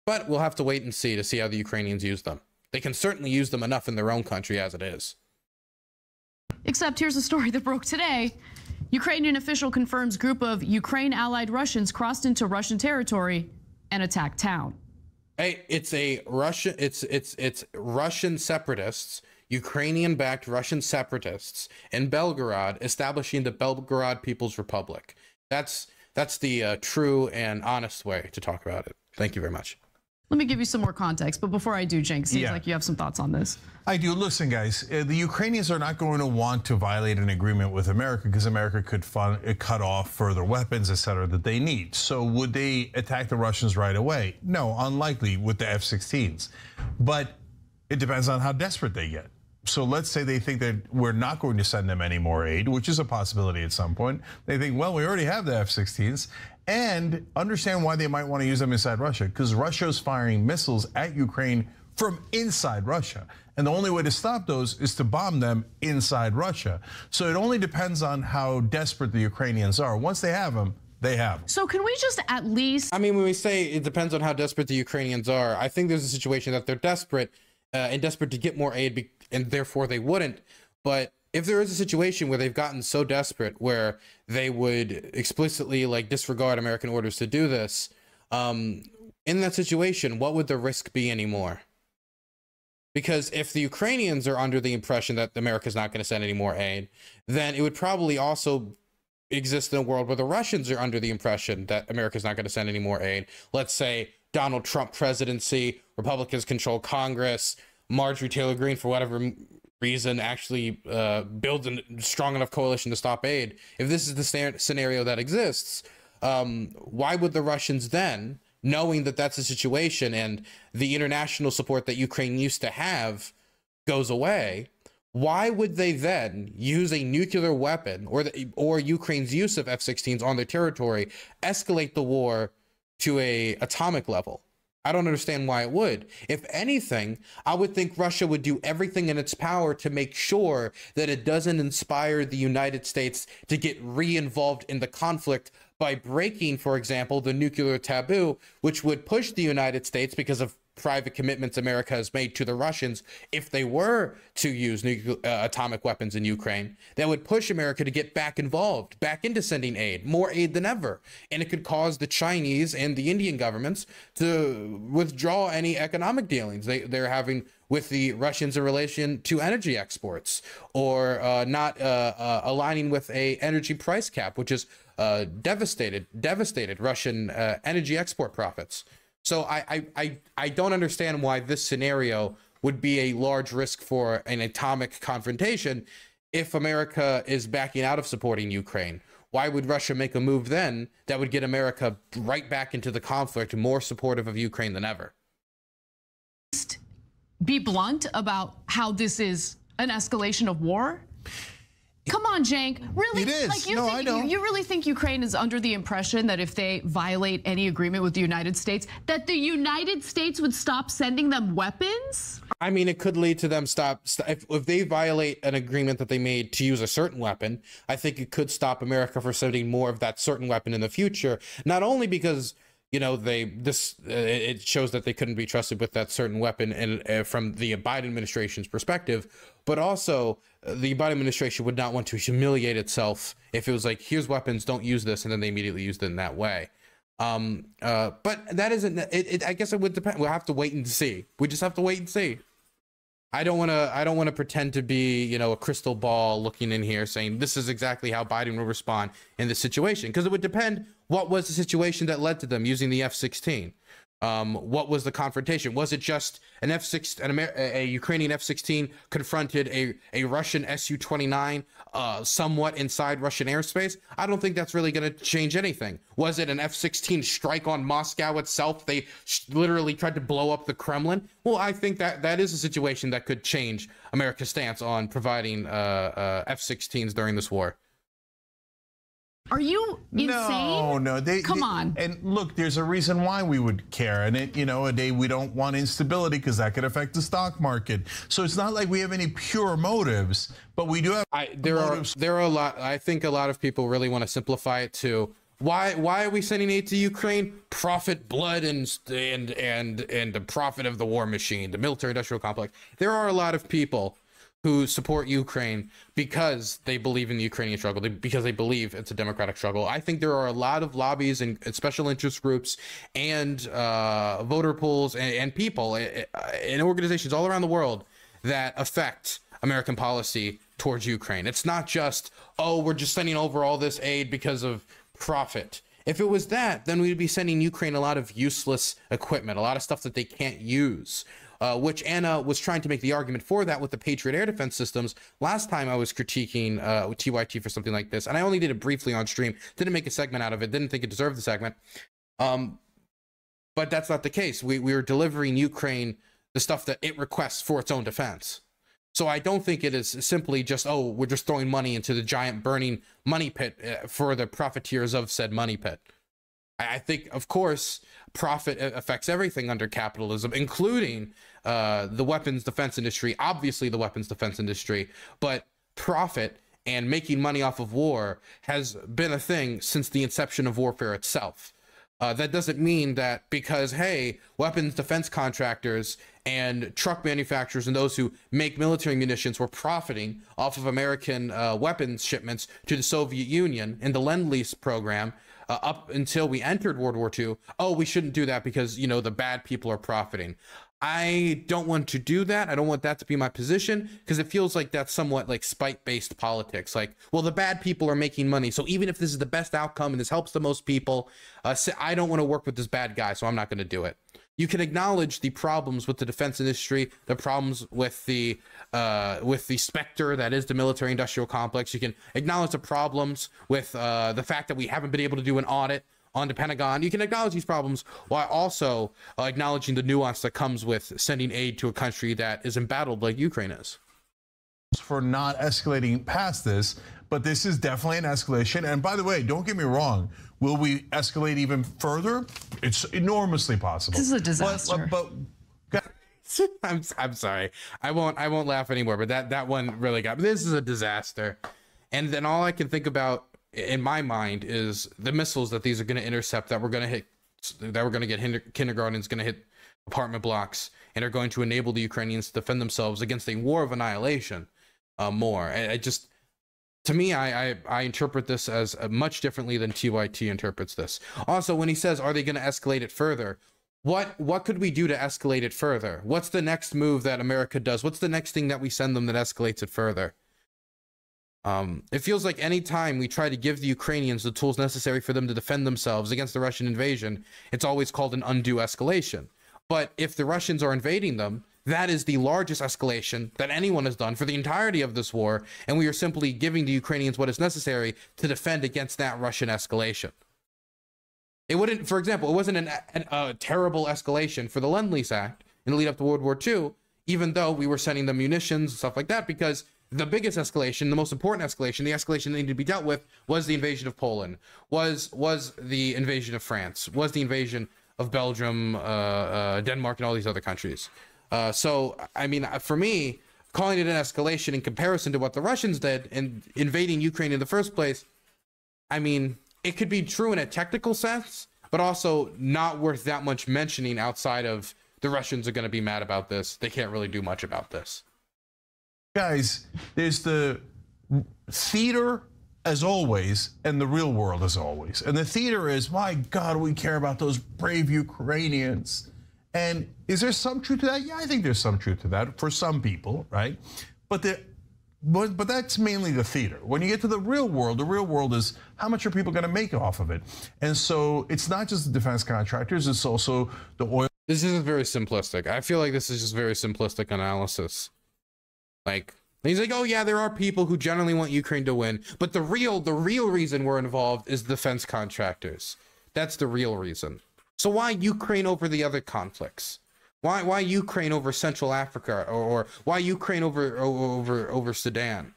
But we'll have to wait and see to see how the Ukrainians use them. They can certainly use them enough in their own country as it is. Except here's a story that broke today. Ukrainian official confirms group of Ukraine-allied Russians crossed into Russian territory and attacked town. Hey, it's Russian separatists, Ukrainian-backed Russian separatists in Belgorod establishing the Belgorod People's Republic. That's the true and honest way to talk about it. Thank you very much. Let me give you some more context, but before I do, Cenk, seems like you have some thoughts on this. I do. Listen, guys, the Ukrainians are not going to want to violate an agreement with America because America could cut off further weapons, etc., that they need. So would they attack the Russians right away? No, unlikely with the F-16s. But it depends on how desperate they get. So let's say they think that we're not going to send them any more aid, which is a possibility at some point. They think, well, we already have the F-16s. And understand why they might want to use them inside Russia, because Russia's firing missiles at Ukraine from inside Russia. And the only way to stop those is to bomb them inside Russia. So it only depends on how desperate the Ukrainians are. Once they have them, they have them. So can we just at least... I mean, when we say it depends on how desperate the Ukrainians are, I think there's a situation that they're desperate and desperate to get more aid, and therefore they wouldn't. But if there is a situation where they've gotten so desperate where they would explicitly disregard American orders to do this, in that situation, what would the risk be anymore? Because if the Ukrainians are under the impression that America's not going to send any more aid, then it would probably also exist in a world where the Russians are under the impression that America's not going to send any more aid. Let's say Donald Trump presidency, Republicans control Congress, Marjorie Taylor Greene, for whatever reason, actually builds a strong enough coalition to stop aid. If this is the scenario that exists, why would the Russians then, knowing that that's the situation and the international support that Ukraine used to have goes away, why would they then use a nuclear weapon or Ukraine's use of F-16s on their territory, escalate the war to an atomic level? I don't understand why it would. If anything, I would think Russia would do everything in its power to make sure that it doesn't inspire the United States to get re-involved in the conflict by breaking, for example, the nuclear taboo, which would push the United States, because of private commitments America has made to the Russians, if they were to use atomic weapons in Ukraine, that would push America to get back involved, back into sending aid, more aid than ever. And it could cause the Chinese and the Indian governments to withdraw any economic dealings they're having with the Russians in relation to energy exports, or not aligning with a energy price cap, which is devastated Russian energy export profits. So I don't understand why this scenario would be a large risk for an atomic confrontation if America is backing out of supporting Ukraine. Why would Russia make a move then that would get America right back into the conflict, more supportive of Ukraine than ever? Be blunt about how this is an escalation of war? Come on, Cenk. Really? It is. Like, I know. You really think Ukraine is under the impression that if they violate any agreement with the United States, that the United States would stop sending them weapons? I mean, it could lead to them if they violate an agreement that they made to use a certain weapon. I think it could stop America from sending more of that certain weapon in the future. Not only because, you know, it shows that they couldn't be trusted with that certain weapon, and from the Biden administration's perspective, but also the Biden administration would not want to humiliate itself if it was like, here's weapons, don't use this, and then they immediately used it in that way. But that isn't it. I guess it would depend. We'll have to wait and see. We just have to wait and see. I don't want to pretend to be, you know, a crystal ball looking in here saying this is exactly how Biden will respond in this situation, because it would depend what was the situation that led to them using the F-16. What was the confrontation? Was it just an a Ukrainian F-16 confronted a Russian Su-29 somewhat inside Russian airspace? I don't think that's really going to change anything. Was it an F-16 strike on Moscow itself? They literally tried to blow up the Kremlin? Well, I think that is a situation that could change America's stance on providing F-16s during this war. Are you insane? No. Come on. And look, there's a reason why we would care. And we don't want instability because that could affect the stock market. So it's not like we have any pure motives, but we do have motives. There are a lot. I think a lot of people really want to simplify it to why are we sending aid to Ukraine? Profit, blood, and the profit of the war machine, the military-industrial complex. There are a lot of people who support Ukraine because they believe in the Ukrainian struggle, because they believe it's a democratic struggle. I think there are a lot of lobbies and special interest groups and voter pools and people and organizations all around the world that affect American policy towards Ukraine. It's not just, oh, we're just sending over all this aid because of profit. If it was that, then we'd be sending Ukraine a lot of useless equipment, a lot of stuff that they can't use. Which Anna was trying to make the argument for that with the Patriot air defense systems. Last time I was critiquing TYT for something like this, and I only did it briefly on stream, didn't make a segment out of it, didn't think it deserved the segment. But that's not the case. We were delivering Ukraine the stuff that it requests for its own defense. So I don't think it is simply just, oh, we're just throwing money into the giant burning money pit for the profiteers of said money pit. I think, of course, profit affects everything under capitalism, including the weapons defense industry, obviously the weapons defense industry, but profit and making money off of war has been a thing since the inception of warfare itself. That doesn't mean that because, hey, weapons defense contractors and truck manufacturers and those who make military munitions were profiting off of American weapons shipments to the Soviet Union in the Lend-Lease program up until we entered World War II. Oh, we shouldn't do that because, you know, the bad people are profiting. I don't want to do that. I don't want that to be my position because it feels like that's somewhat like spite-based politics. Like, well, the bad people are making money, so even if this is the best outcome and this helps the most people, I don't want to work with this bad guy, so I'm not going to do it. You can acknowledge the problems with the defense industry, the problems with the specter that is the military-industrial complex. You can acknowledge the problems with the fact that we haven't been able to do an audit on the Pentagon. You can acknowledge these problems while also acknowledging the nuance that comes with sending aid to a country that is embattled like Ukraine is. For not escalating past this, but this is definitely an escalation. And by the way, don't get me wrong, Will we escalate even further? It's enormously possible. This is a disaster. But I'm sorry. I won't laugh anymore. But that one really got me. This is a disaster. And then all I can think about in my mind is the missiles that these are going to intercept, that we're going to hit, that we're going to get kindergartens, going to hit apartment blocks, and are going to enable the Ukrainians to defend themselves against a war of annihilation. More. To me, I interpret this as much differently than TYT interprets this. Also, when he says, "Are they going to escalate it further?" What could we do to escalate it further? What's the next move that America does? What's the next thing that we send them that escalates it further? It feels like any time we try to give the Ukrainians the tools necessary for them to defend themselves against the Russian invasion, it's always called an undue escalation. But if the Russians are invading them, that is the largest escalation that anyone has done for the entirety of this war, and we are simply giving the Ukrainians what is necessary to defend against that Russian escalation. It wouldn't, for example, it wasn't a terrible escalation for the Lend-Lease Act in the lead up to World War II, even though we were sending them munitions and stuff like that, because the biggest escalation, the most important escalation, the escalation that needed to be dealt with was the invasion of Poland, was the invasion of France, was the invasion of Belgium, Denmark, and all these other countries. So, I mean, for me, calling it an escalation in comparison to what the Russians did in invading Ukraine in the first place, I mean, it could be true in a technical sense, but also not worth that much mentioning outside of the Russians are going to be mad about this. They can't really do much about this. Guys, there's the theater as always and the real world as always. And the theater is, my God, we care about those brave Ukrainians. And is there some truth to that? Yeah, I think there's some truth to that for some people, right? But that's mainly the theater. When you get to the real world is how much are people going to make off of it? And so it's not just the defense contractors, it's also the oil. This isn't very simplistic. I feel like this is just very simplistic analysis. Like, he's like, oh yeah, there are people who generally want Ukraine to win, but the real reason we're involved is defense contractors. That's the real reason. So why Ukraine over the other conflicts? Why Ukraine over Central Africa, or why Ukraine over Sudan?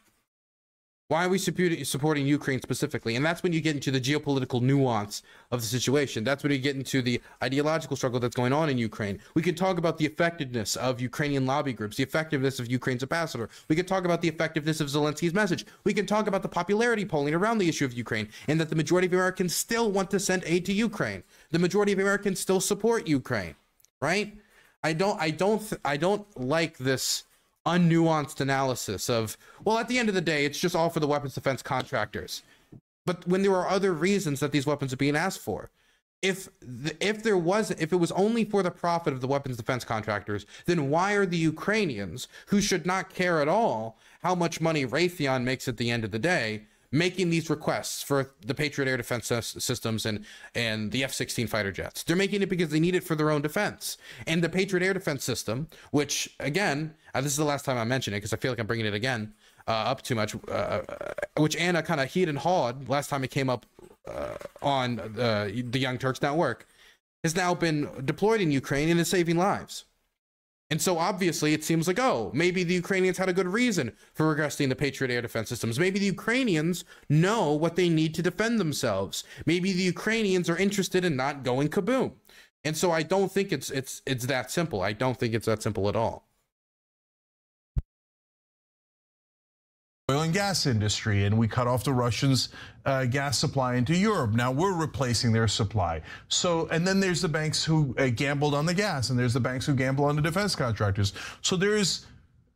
Why are we supporting Ukraine specifically? And that's when you get into the geopolitical nuance of the situation. That's when you get into the ideological struggle that's going on in Ukraine. We can talk about the effectiveness of Ukrainian lobby groups, the effectiveness of Ukraine's ambassador. We can talk about the effectiveness of Zelensky's message. We can talk about the popularity polling around the issue of Ukraine, and that the majority of Americans still want to send aid to Ukraine. The majority of Americans still support Ukraine, right? I don't like this unnuanced analysis of, well, at the end of the day, it's just all for the weapons defense contractors. But when there are other reasons that these weapons are being asked for, if it was only for the profit of the weapons defense contractors, then why are the Ukrainians, who should not care at all how much money Raytheon makes at the end of the day, making these requests for the Patriot air defense systems and the F-16 fighter jets? They're making it because they need it for their own defense. And the Patriot air defense system, which, again, this is the last time I mention it because I feel like I'm bringing it again up too much, which Anna kind of heed and hawed last time it came up on the Young Turks Network, has now been deployed in Ukraine and is saving lives. And so obviously it seems like, oh, maybe the Ukrainians had a good reason for regressing the Patriot air defense systems. Maybe the Ukrainians know what they need to defend themselves. Maybe the Ukrainians are interested in not going kaboom. And so I don't think it's that simple. I don't think it's that simple at all. Oil and gas industry, and we cut off the Russians' gas supply into Europe. Now we're replacing their supply. So, and then there's the banks who gambled on the gas, and there's the banks who gamble on the defense contractors. So there's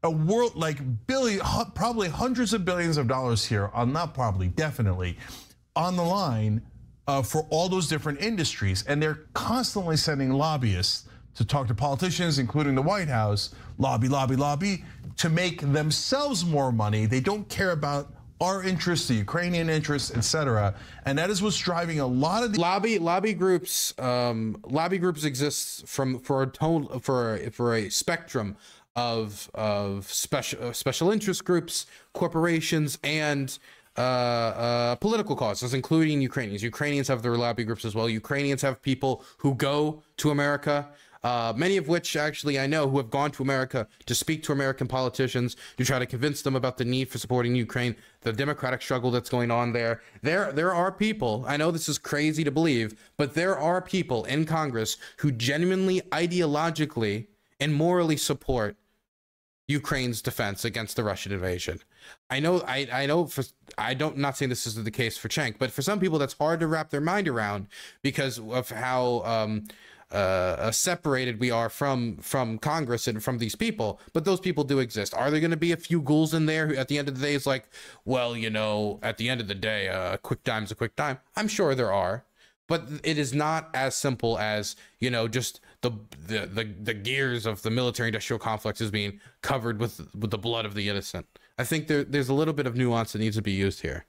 a world, like probably hundreds of billions of dollars here, definitely, on the line for all those different industries. And they're constantly sending lobbyists to talk to politicians, including the White House, lobby, to make themselves more money. They don't care about our interests, the Ukrainian interests, etc. And that is what's driving a lot of the lobby groups. Lobby groups exist for a spectrum of special interest groups, corporations, and political causes, including Ukrainians. Ukrainians have their lobby groups as well. Ukrainians have people who go to America many of which actually I know who have gone to America to speak to American politicians to try to convince them about the need for supporting Ukraine, the democratic struggle that's going on there. There are people, I know this is crazy to believe, but there are people in Congress who genuinely, ideologically, and morally support Ukraine's defense against the Russian invasion. I know, I'm not saying this is the case for Cenk, but for some people that's hard to wrap their mind around because of how separated we are from Congress and from these people. But those people do exist. Are there going to be a few ghouls in there who at the end of the day is like, well, you know, at the end of the day, a quick time's a quick time? I'm sure there are. But it is not as simple as, you know, just the gears of the military-industrial complex is being covered with the blood of the innocent. I think there's a little bit of nuance that needs to be used here.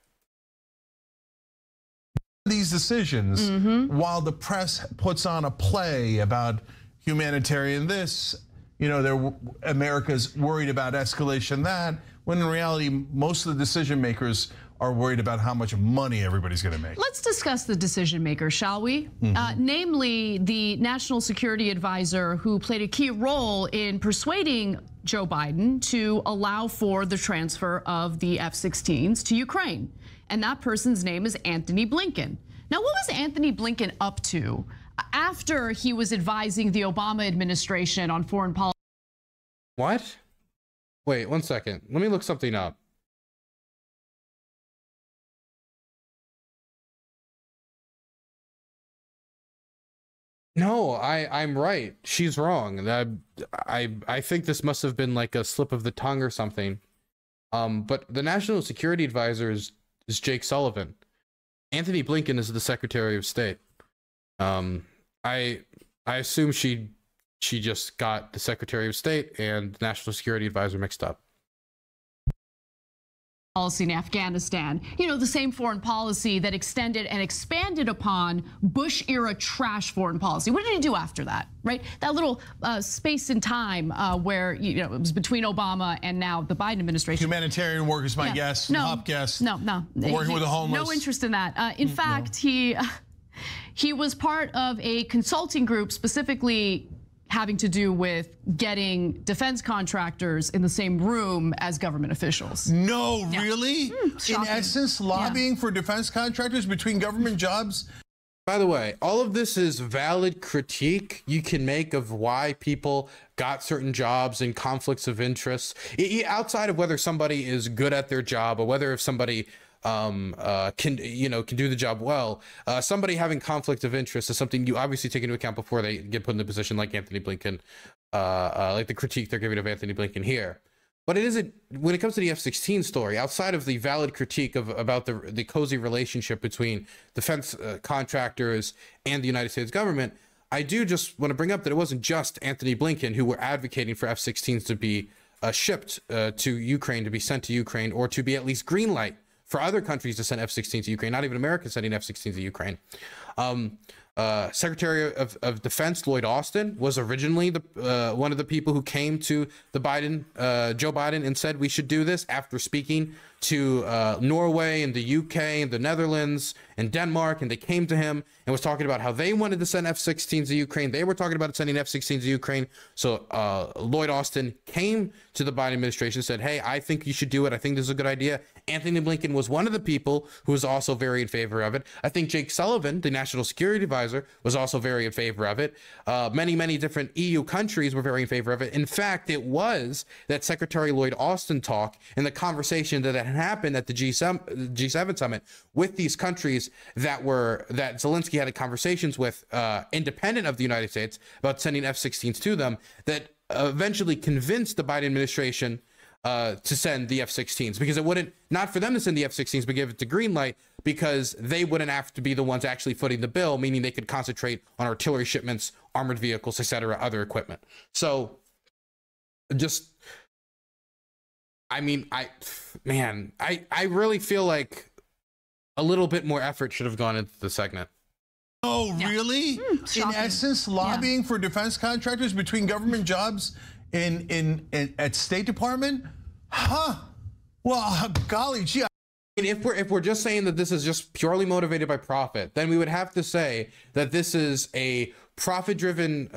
These decisions, while the press puts on a play about humanitarian this, you know, America's worried about escalation that, when in reality, most of the decision makers are worried about how much money everybody's going to make. Let's discuss the decision makers, shall we? Namely, the national security advisor who played a key role in persuading Joe Biden to allow for the transfer of the F-16s to Ukraine. And that person's name is Antony Blinken. Now, what was Antony Blinken up to after he was advising the Obama administration on foreign policy? What? Wait, 1 second. Let me look something up. No, I'm right. She's wrong. I think this must have been like a slip of the tongue or something. But the National Security Advisor is Jake Sullivan. Antony Blinken is the Secretary of State. I assume she just got the Secretary of State and National Security Advisor mixed up. Policy in Afghanistan, you know, the same foreign policy that extended and expanded upon Bush-era trash foreign policy. What did he do after that, right? That little space in time where, you know, it was between Obama and now the Biden administration. Humanitarian work is my guess. No, top guess. No. Working with the homeless. No interest in that. In fact, he was part of a consulting group specifically having to do with getting defense contractors in the same room as government officials. No, really? In essence, lobbying for defense contractors between government jobs? By the way, all of this is valid critique you can make of why people got certain jobs and conflicts of interest. Outside of whether somebody is good at their job or whether if somebody can do the job well, somebody having conflict of interest is something you obviously take into account before they get put in the position like Antony Blinken, like the critique they're giving of Antony Blinken here. But it isn't, when it comes to the F-16 story, outside of the valid critique about the cozy relationship between defense contractors and the United States government, I do just want to bring up that it wasn't just Antony Blinken who were advocating for F-16s to be shipped to Ukraine, to be sent to Ukraine, or to be at least green light for other countries to send F-16s to Ukraine, not even America sending F-16s to Ukraine. Secretary of Defense Lloyd Austin was originally one of the people who came to the Joe Biden and said we should do this after speaking to Norway and the UK and the Netherlands and Denmark, and they came to him and was talking about how they wanted to send F-16s to Ukraine. They were talking about sending F-16s to Ukraine. So Lloyd Austin came to the Biden administration and said, hey, I think you should do it. I think this is a good idea. Antony Blinken was one of the people who was also very in favor of it. I think Jake Sullivan, the National Security Advisor, was also very in favor of it. Many different EU countries were very in favor of it. In fact, it was that Secretary Lloyd Austin talk and the conversation that had happened at the G7 summit with these countries that Zelensky had conversations with, independent of the United States, about sending F-16s to them, that eventually convinced the Biden administration to send the F-16s, because it wouldn't, not for them to send the F-16s, but give it the green light, because they wouldn't have to be the ones actually footing the bill, meaning they could concentrate on artillery shipments, armored vehicles, etc., other equipment. So just, I mean, I really feel like a little bit more effort should have gone into the segment. Oh, really? In essence, lobbying for defense contractors between government jobs at State Department? Huh? Well, golly gee. And if we're just saying that this is just purely motivated by profit, then we would have to say that this is a profit-driven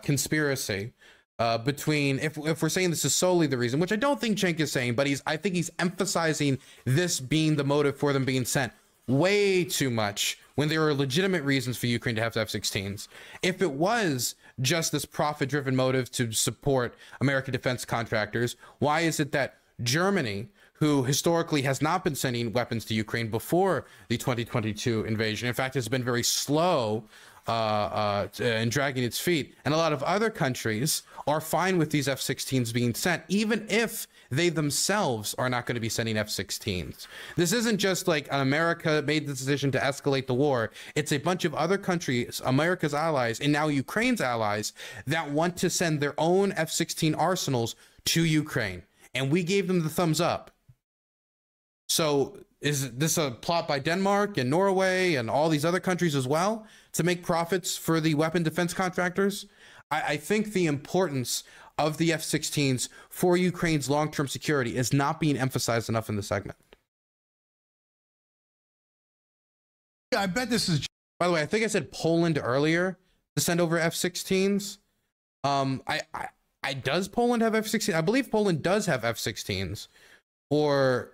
conspiracy between, if we're saying this is solely the reason, which I don't think Cenk is saying, but I think he's emphasizing this being the motive for them being sent way too much when there are legitimate reasons for Ukraine to have F-16s. If it was just this profit-driven motive to support American defense contractors, why is it that Germany, who historically has not been sending weapons to Ukraine before the 2022 invasion, in fact has been very slow and dragging its feet, and a lot of other countries are fine with these F-16s being sent, even if they themselves are not going to be sending F-16s. This isn't just like America made the decision to escalate the war. It's a bunch of other countries, America's allies, and now Ukraine's allies, that want to send their own F-16 arsenals to Ukraine. And we gave them the thumbs up. So is this a plot by Denmark and Norway and all these other countries as well to make profits for the weapon defense contractors? I think the importance of the F-16s for Ukraine's long-term security is not being emphasized enough in the segment. Yeah, I bet this is... By the way, I think I said Poland earlier to send over F-16s. Does Poland have F-16s? I believe Poland does have F-16s. Or...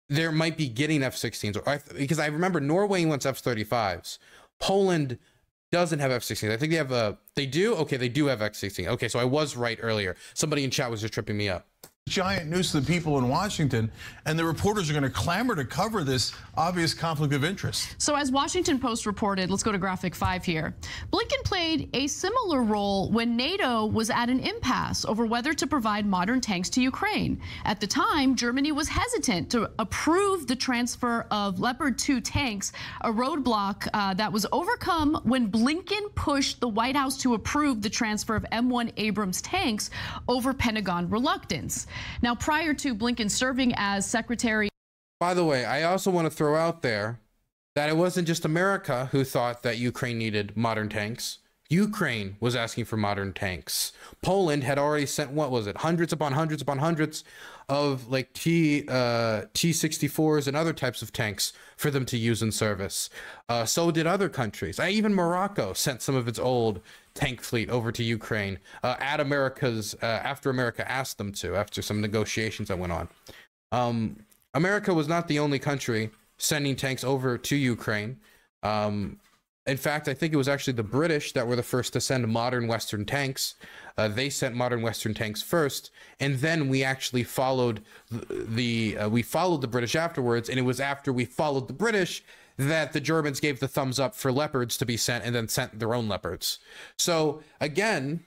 there might be getting F-16s, because I remember Norway wants F-35s. Poland doesn't have F-16s. I think they have they do? Okay, they do have F-16. Okay, so I was right earlier. Somebody in chat was just tripping me up. Giant news to the people in Washington, and the reporters are going to clamor to cover this obvious conflict of interest. So as Washington Post reported, let's go to graphic 5 here. Blinken played a similar role when NATO was at an impasse over whether to provide modern tanks to Ukraine. At the time, Germany was hesitant to approve the transfer of Leopard 2 tanks, a roadblock that was overcome when Blinken pushed the White House to approve the transfer of M1 Abrams tanks over Pentagon reluctance. Now, prior to Blinken serving as Secretary... By the way, I also want to throw out there that it wasn't just America who thought that Ukraine needed modern tanks. Ukraine was asking for modern tanks. Poland had already sent, what was it, hundreds upon hundreds upon hundreds of like T-64s and other types of tanks for them to use in service. So did other countries. Even Morocco sent some of its old tank fleet over to Ukraine at after America asked them to, after some negotiations that went on. America was not the only country sending tanks over to Ukraine. In fact, I think it was actually the British that were the first to send modern Western tanks. They sent modern Western tanks first, and then we actually followed the British afterwards. And it was after we followed the British that the Germans gave the thumbs up for Leopards to be sent, and then sent their own Leopards. So again,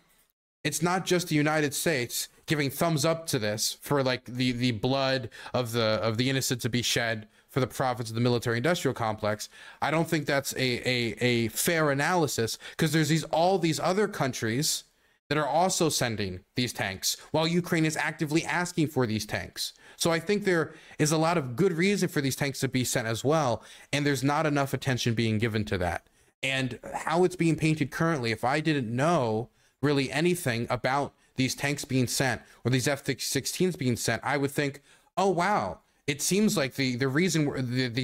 it's not just the United States giving thumbs up to this for like the blood of the innocent to be shed for the profits of the military-industrial complex. I don't think that's a fair analysis, because there's all these other countries that are also sending these tanks while Ukraine is actively asking for these tanks. So I think there is a lot of good reason for these tanks to be sent as well, and there's not enough attention being given to that. And how it's being painted currently, if I didn't know really anything about these tanks being sent or these F-16s being sent, I would think, oh wow, it seems like the reason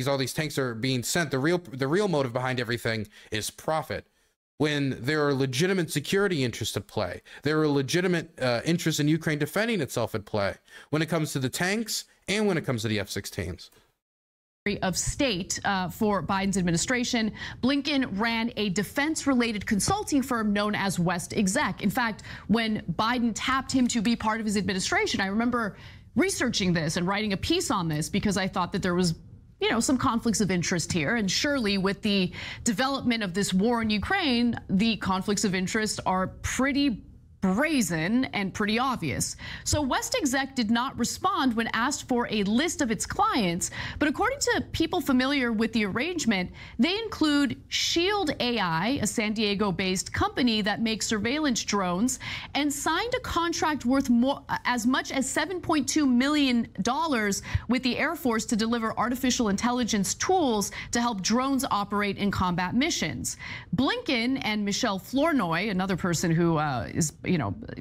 all these tanks are being sent, the real motive behind everything is profit. When there are legitimate security interests at play, there are legitimate interests in Ukraine defending itself at play when it comes to the tanks and when it comes to the F-16s. Of State for Biden's administration, Blinken ran a defense-related consulting firm known as West Exec. In fact, when Biden tapped him to be part of his administration, I remember researching this and writing a piece on this because I thought that there was, you know, some conflicts of interest here. And surely with the development of this war in Ukraine, the conflicts of interest are pretty brazen and pretty obvious. So West Exec did not respond when asked for a list of its clients, but according to people familiar with the arrangement, they include Shield AI, a San Diego-based company that makes surveillance drones, and signed a contract worth as much as $7.2 million with the Air Force to deliver artificial intelligence tools to help drones operate in combat missions. Blinken and Michelle Flournoy, another person who is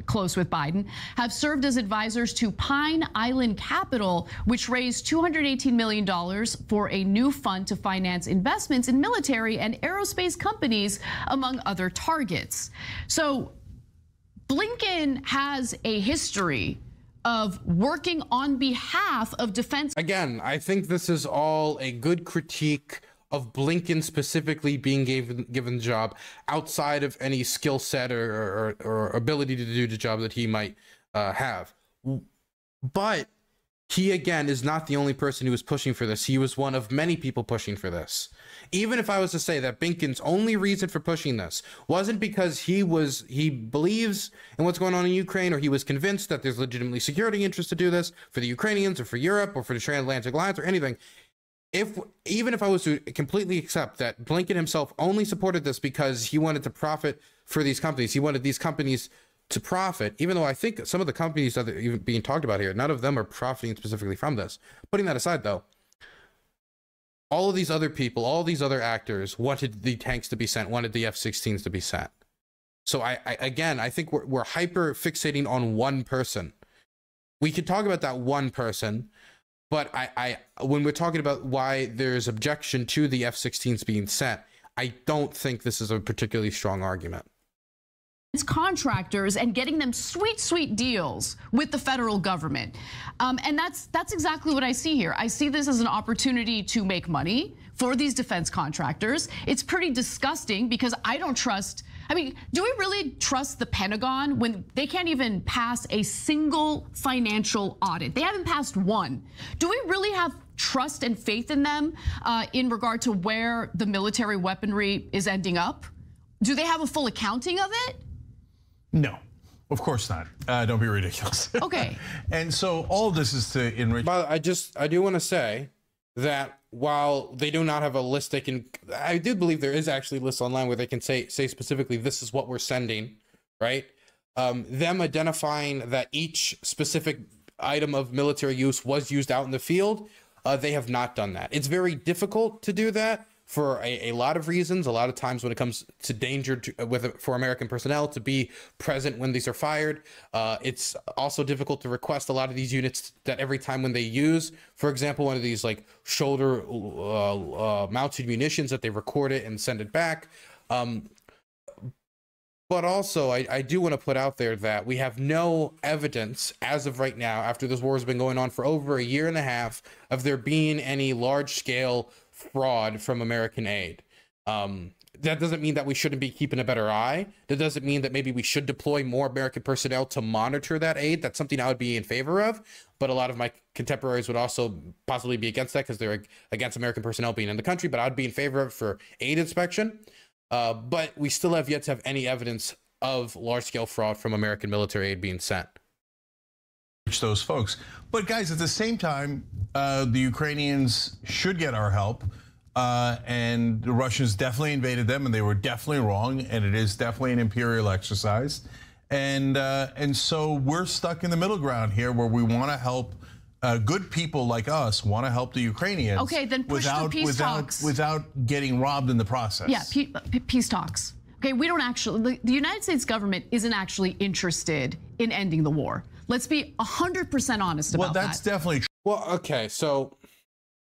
close with Biden, have served as advisors to Pine Island Capital, which raised $218 million for a new fund to finance investments in military and aerospace companies, among other targets. So Blinken has a history of working on behalf of defense. Again, I think this is all a good critique of Blinken specifically being given the job outside of any skill set or ability to do the job that he might have. But he, again, is not the only person who was pushing for this. He was one of many people pushing for this. Even if I was to say that Blinken's only reason for pushing this wasn't because he believes in what's going on in Ukraine, or he was convinced that there's legitimately security interests to do this for the Ukrainians or for Europe or for the Transatlantic Alliance or anything. Even if I was to completely accept that Blinken himself only supported this because he wanted to profit for these companies, he wanted these companies to profit, even though I think some of the companies that are even being talked about here, none of them are profiting specifically from this. Putting that aside, though, all of these other people, all these other actors wanted the tanks to be sent, wanted the F-16s to be sent. So I think we're hyper fixating on one person. We could talk about that one person, but when we're talking about why there's objection to the F-16s being sent, I don't think this is a particularly strong argument. Contractors and getting them sweet deals with the federal government. And that's exactly what I see here. I see this as an opportunity to make money for these defense contractors. It's pretty disgusting because I don't trust, do we really trust the Pentagon when they can't even pass a single financial audit? They haven't passed one. Do we really have trust and faith in them in regard to where the military weaponry is ending up? Do they have a full accounting of it? No, of course not. Don't be ridiculous. Okay. And so all of this is to enrich. But I do want to say that while they do not have a list, I do believe there is actually lists online where they can say specifically, this is what we're sending, right? Them identifying that each specific item of military use was used out in the field, they have not done that. It's very difficult to do that for a lot of reasons. A lot of times when it comes to danger for American personnel to be present when these are fired, it's also difficult to request a lot of these units that every time when they use, for example, one of these like shoulder mounted munitions, that they record it and send it back. But also, I do want to put out there that we have no evidence as of right now, after this war has been going on for over a year and a half, of there being any large-scale fraud from American aid. That doesn't mean that we shouldn't be keeping a better eye. That doesn't mean that maybe we should deploy more American personnel to monitor that aid. That's something I would be in favor of. But a lot of my contemporaries would also possibly be against that because they're against American personnel being in the country. But I'd be in favor of for aid inspection. But we still have yet to have any evidence of large-scale fraud from American military aid being sent. Those folks. But guys, at the same time, the Ukrainians should get our help. And the Russians definitely invaded them, and they were definitely wrong. And it is definitely an imperial exercise. And so we're stuck in the middle ground here, where we want to help. Good people like us want to help the Ukrainians. Okay, then push the peace talks without getting robbed in the process. Yeah, peace talks. Okay, we don't actually. The United States government isn't actually interested in ending the war. Let's be 100% honest about that. Well, that's definitely true. Well, okay, so,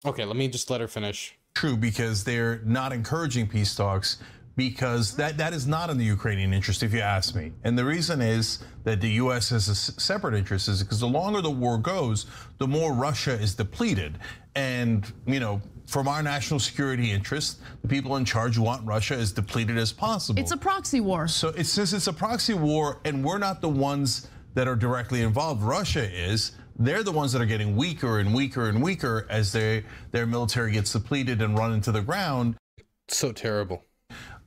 let me just let her finish. True, because they're not encouraging peace talks, because that is not in the Ukrainian interest, if you ask me. And the reason is that the U.S. has a separate interest, is because the longer the war goes, the more Russia is depleted. And, from our national security interest, the people in charge want Russia as depleted as possible. It's a proxy war. So since it's a proxy war, and we're not the ones that are directly involved, Russia is. They're the ones that are getting weaker and weaker and weaker as their military gets depleted and run into the ground. So terrible.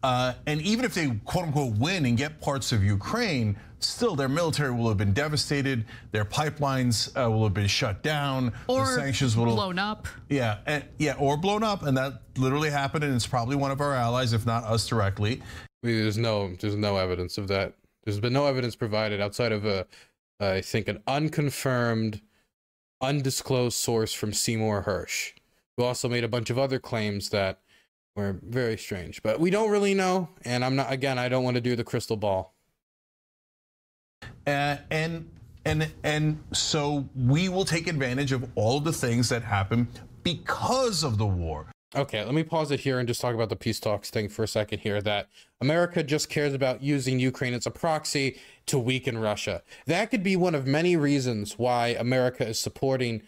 And even if they quote unquote win and get parts of Ukraine, still their military will have been devastated. Their pipelines will have been shut down. Or the sanctions will blown up. Yeah, or blown up, and that literally happened. And it's probably one of our allies, if not us directly. There's no evidence of that. There's been no evidence provided outside of I think an unconfirmed, undisclosed source from Seymour Hersh, who also made a bunch of other claims that were very strange. But we don't really know, and I don't want to do the crystal ball. And so we will take advantage of all the things that happen because of the war. Okay, let me pause it here and just talk about the peace talks thing for a second here, that America just cares about using Ukraine as a proxy to weaken Russia. That could be one of many reasons why America is supporting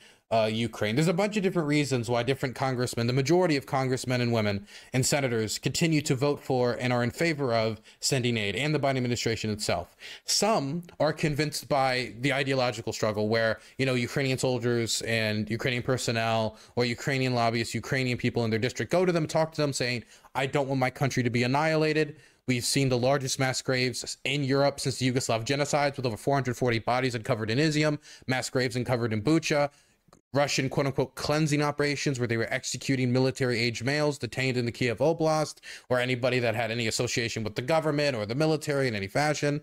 Ukraine. There's a bunch of different reasons why different congressmen, the majority of congressmen and women and senators, continue to vote for and are in favor of sending aid, and the Biden administration itself. Some are convinced by the ideological struggle where, you know, Ukrainian soldiers and Ukrainian personnel or Ukrainian lobbyists, Ukrainian people in their district go to them, talk to them saying, I don't want my country to be annihilated. We've seen the largest mass graves in Europe since the Yugoslav genocides, with over 440 bodies uncovered in Izium, mass graves uncovered in Bucha, Russian quote-unquote cleansing operations where they were executing military-aged males detained in the Kiev Oblast, or anybody that had any association with the government or the military in any fashion.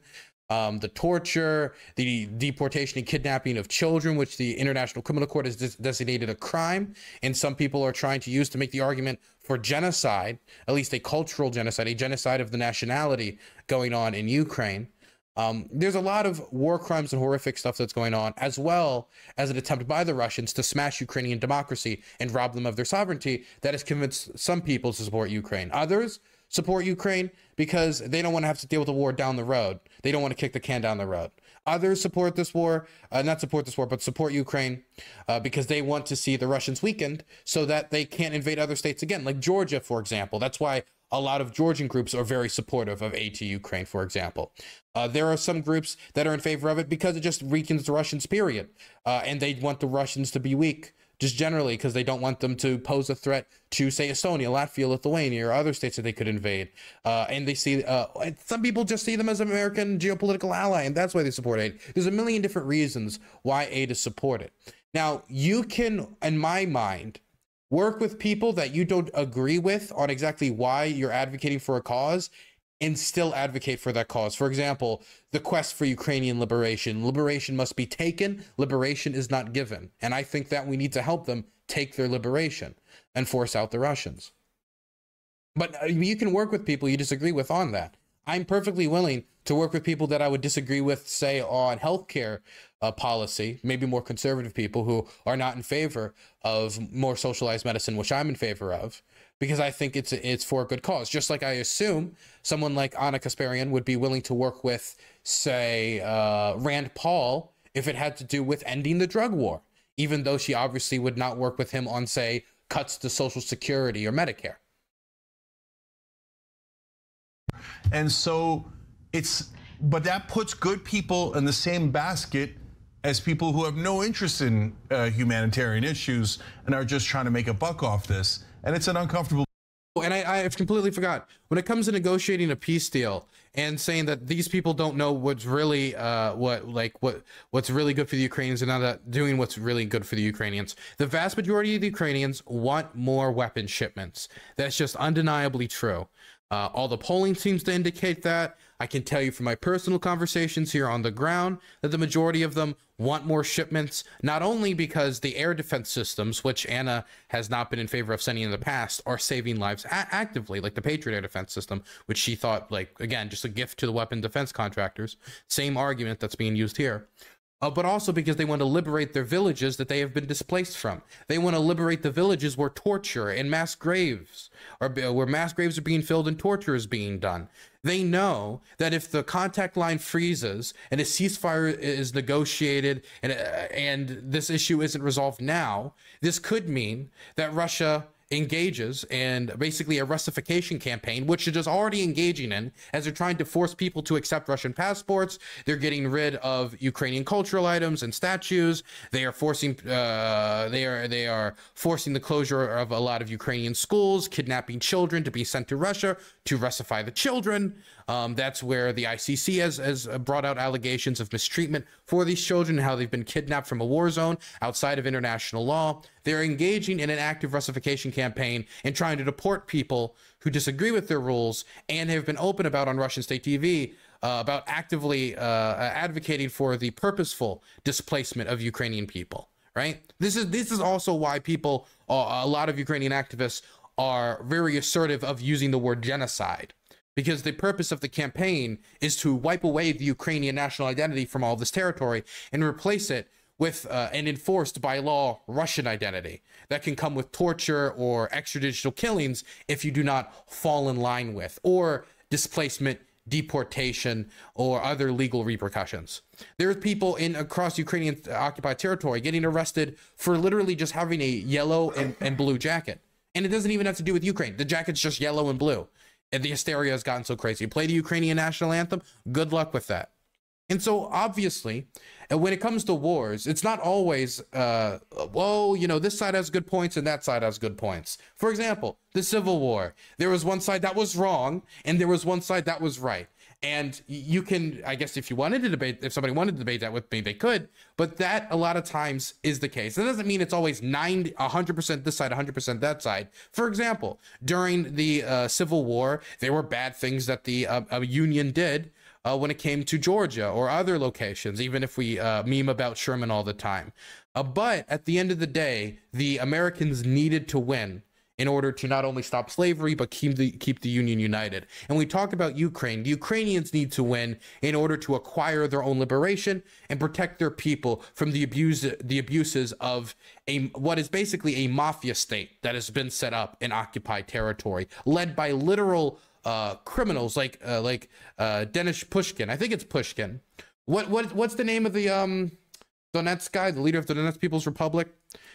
The torture, the deportation and kidnapping of children, which the International Criminal Court has designated a crime, and some people are trying to use to make the argument for genocide, at least a cultural genocide, a genocide of the nationality going on in Ukraine. There's a lot of war crimes and horrific stuff that's going on, as well as an attempt by the Russians to smash Ukrainian democracy and rob them of their sovereignty that has convinced some people to support Ukraine. Others support Ukraine because they don't want to have to deal with the war down the road. They don't want to kick the can down the road. Others support this war, not support this war, but support Ukraine because they want to see the Russians weakened so that they can't invade other states again, like Georgia, for example. That's why a lot of Georgian groups are very supportive of aid to Ukraine, for example. There are some groups that are in favor of it because it just weakens the Russians, period. And they want the Russians to be weak, just generally, because they don't want them to pose a threat to, say, Estonia, Latvia, Lithuania, or other states that they could invade. And they see, some people just see them as an American geopolitical ally, and that's why they support aid. There's a million different reasons why aid is supported. Now, you can, in my mind, work with people that you don't agree with on exactly why you're advocating for a cause and still advocate for that cause. For example, the quest for Ukrainian liberation. Liberation must be taken. Liberation is not given. And I think that we need to help them take their liberation and force out the Russians. But you can work with people you disagree with on that. I'm perfectly willing to work with people that I would disagree with, say, on healthcare policy, maybe more conservative people who are not in favor of more socialized medicine, which I'm in favor of, because I think it's for a good cause. Just like I assume someone like Anna Kasparian would be willing to work with, say, Rand Paul if it had to do with ending the drug war, even though she obviously would not work with him on, say, cuts to Social Security or Medicare. And so but that puts good people in the same basket as people who have no interest in humanitarian issues and are just trying to make a buck off this. And it's an uncomfortable. And I completely forgot, when it comes to negotiating a peace deal and saying that these people don't know what's really what's really good for the Ukrainians and not doing what's really good for the Ukrainians. The vast majority of the Ukrainians want more weapon shipments. That's just undeniably true. All the polling seems to indicate that. I can tell you from my personal conversations here on the ground that the majority of them want more shipments, not only because the air defense systems, which Anna has not been in favor of sending in the past, are saving lives actively, like the Patriot air defense system, which she thought, like, again, just a gift to the weapon defense contractors. Same argument that's being used here. But also because they want to liberate their villages that they have been displaced from. They want to liberate the villages where torture and mass graves are being filled and torture is being done. They know that if the contact line freezes and a ceasefire is negotiated and this issue isn't resolved now, this could mean that Russia engages in basically a Russification campaign, which it is already engaging in, as they're trying to force people to accept Russian passports. They're getting rid of Ukrainian cultural items and statues. They are forcing they are forcing the closure of a lot of Ukrainian schools, kidnapping children to be sent to Russia to Russify the children. That's where the ICC has brought out allegations of mistreatment for these children, how they've been kidnapped from a war zone outside of international law. They're engaging in an active Russification campaign and trying to deport people who disagree with their rules, and have been open about on Russian state TV about actively advocating for the purposeful displacement of Ukrainian people. Right? This is also why people, a lot of Ukrainian activists, are very assertive of using the word genocide. because the purpose of the campaign is to wipe away the Ukrainian national identity from all this territory and replace it with an enforced by law Russian identity that can come with torture or extrajudicial killings if you do not fall in line with, or displacement, deportation, or other legal repercussions. There's people across Ukrainian occupied territory getting arrested for literally just having a yellow and blue jacket. And it doesn't even have to do with Ukraine. The jacket's just yellow and blue. And the hysteria has gotten so crazy. You play the Ukrainian national anthem, good luck with that. And so obviously, when it comes to wars, it's not always, well, you know, this side has good points and that side has good points. For example, the Civil War, there was one side that was wrong and there was one side that was right. And you can, I guess, if you wanted to debate, if somebody wanted to debate that with me, they could. But that a lot of times is the case. That doesn't mean it's always 100% this side, 100% that side. For example, during the Civil War, there were bad things that the Union did when it came to Georgia or other locations, even if we meme about Sherman all the time. But at the end of the day, the Americans needed to win in order to not only stop slavery, but keep the Union united. And we talk about Ukraine. The Ukrainians need to win in order to acquire their own liberation and protect their people from the abuses of what is basically a mafia state that has been set up in occupied territory, led by literal criminals like Denis Pushkin. I think it's Pushkin. What's the name of the Donetsk guy, the leader of the Donetsk People's Republic?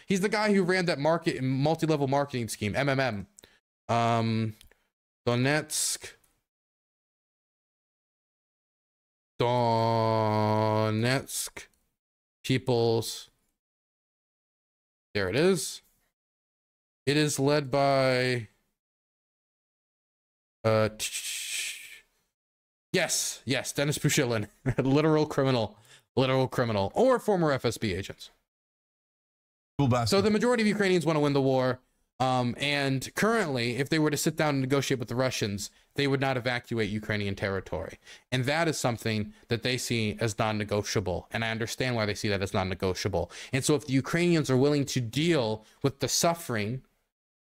He's the guy who ran that multi-level marketing scheme, MMM. Donetsk People's. There it is. It is led by yes, Denis Pushilin, literal criminal, or former FSB agents. So the majority of Ukrainians want to win the war, and currently, if they were to sit down and negotiate with the Russians, they would not evacuate Ukrainian territory, and that is something that they see as non-negotiable, and I understand why they see that as non-negotiable. And so if the Ukrainians are willing to deal with the suffering